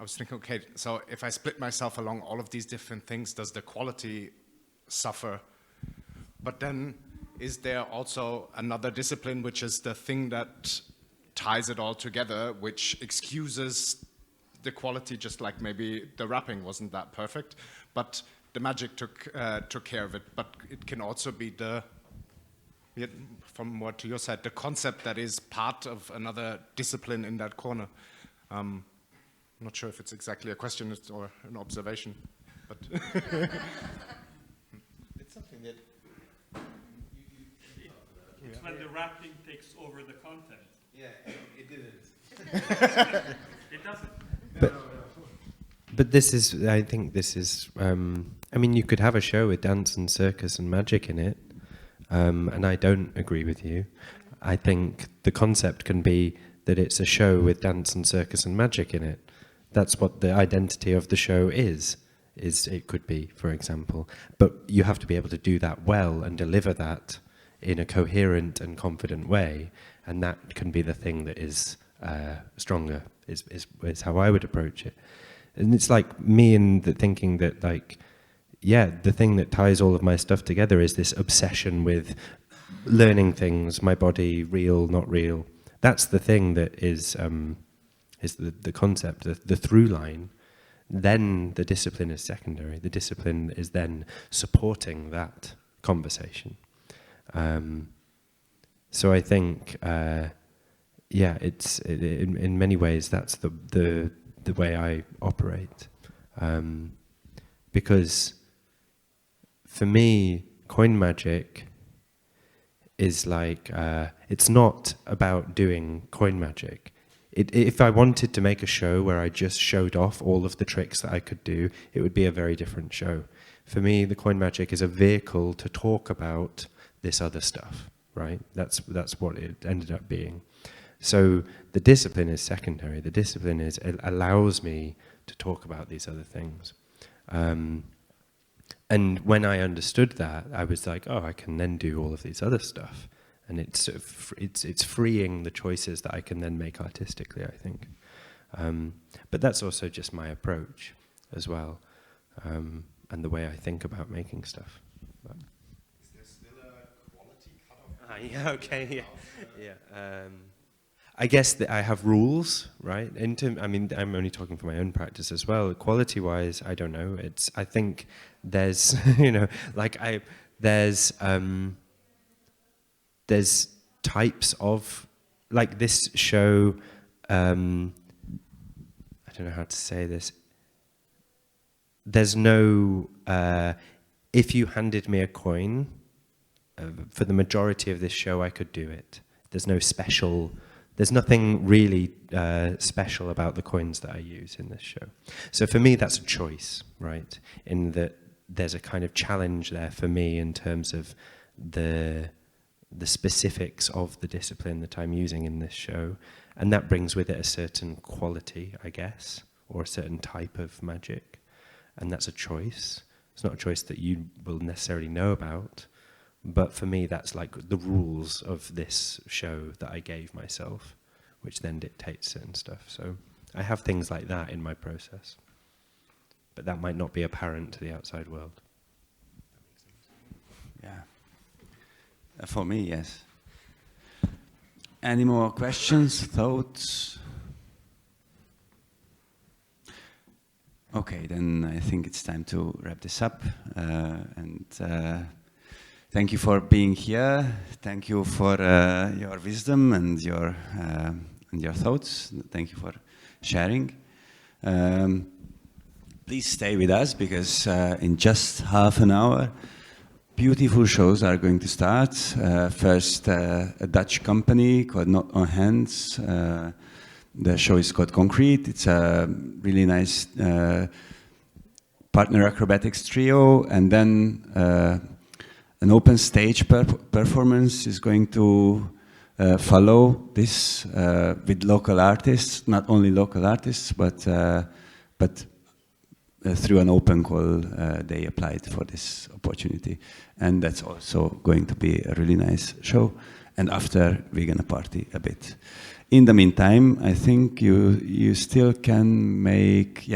was thinking, okay, so if I split myself along all of these different things, does the quality suffer? But then, is there also another discipline, which is the thing that ties it all together, which excuses the quality, just like maybe the rapping wasn't that perfect, but the magic took care of it. But it can also be from more to your side, the concept that is part of another discipline in that corner. I'm not sure if it's exactly a question or an observation, but It's something that... It's when the rapping takes over the content. Yeah, it didn't. It doesn't. But this is, I think this is, I mean, you could have a show with dance and circus and magic in it, and I don't agree with you. I think the concept can be that it's a show with dance and circus and magic in it. That's what the identity of the show is it could be, for example. But you have to be able to do that well and deliver that in a coherent and confident way, and that can be the thing that is stronger, is how I would approach it. And it's like me in the thinking that, like, yeah, the thing that ties all of my stuff together is this obsession with learning things, my body, real, not real. That's the thing that is the concept, the through line. Then the discipline is secondary. The discipline is then supporting that conversation. So I think, it's in many ways that's the way I operate, because for me, coin magic is like it's not about doing coin magic. If I wanted to make a show where I just showed off all of the tricks that I could do, it would be a very different show. For me, the coin magic is a vehicle to talk about this other stuff, right? That's what it ended up being. So the discipline is secondary. The discipline it allows me to talk about these other things. And when I understood that, I was like, oh, I can then do all of these other stuff. And it's freeing the choices that I can then make artistically, I think. But that's also just my approach as well, and the way I think about making stuff. But. Is there still Yeah, okay, yeah. I guess that I have rules, right? I mean, I'm only talking for my own practice as well. Quality-wise, I don't know. I think there's, there's types of, like this show, I don't know how to say this. There's no, if you handed me a coin, for the majority of this show, I could do it. There's nothing really special about the coins that I use in this show. So for me, that's a choice, right? In that there's a kind of challenge there for me in terms of the specifics of the discipline that I'm using in this show. And that brings with it a certain quality, I guess, or a certain type of magic. And that's a choice. It's not a choice that you will necessarily know about. But for me, that's like the rules of this show that I gave myself, which then dictates certain stuff. So I have things like that in my process. But that might not be apparent to the outside world. Yeah. For me, yes. Any more questions, thoughts? Okay, then I think it's time to wrap this up. Thank you for being here. Thank you for your wisdom and your thoughts. Thank you for sharing. Please stay with us because in just half an hour, beautiful shows are going to start. First, a Dutch company called Not on Hands. The show is called Concrete. It's a really nice partner acrobatics trio, and then an open stage performance is going to follow this with local artists, not only local artists, but through an open call they applied for this opportunity. And that's also going to be a really nice show. And after, we're going to party a bit. In the meantime, I think you still can make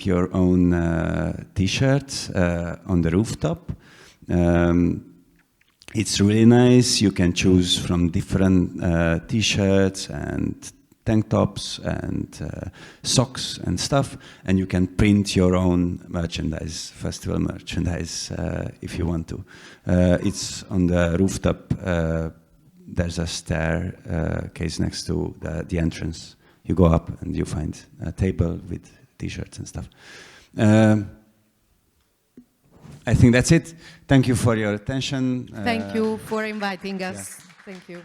your own T-shirts on the rooftop. It's really nice. You can choose from different T-shirts and tank tops and socks and stuff, and you can print your own merchandise, festival merchandise, if you want to. It's on the rooftop. There's a staircase next to the entrance. You go up and you find a table with T-shirts and stuff. I think that's it. Thank you for your attention. Thank you for inviting us. Yeah. Thank you.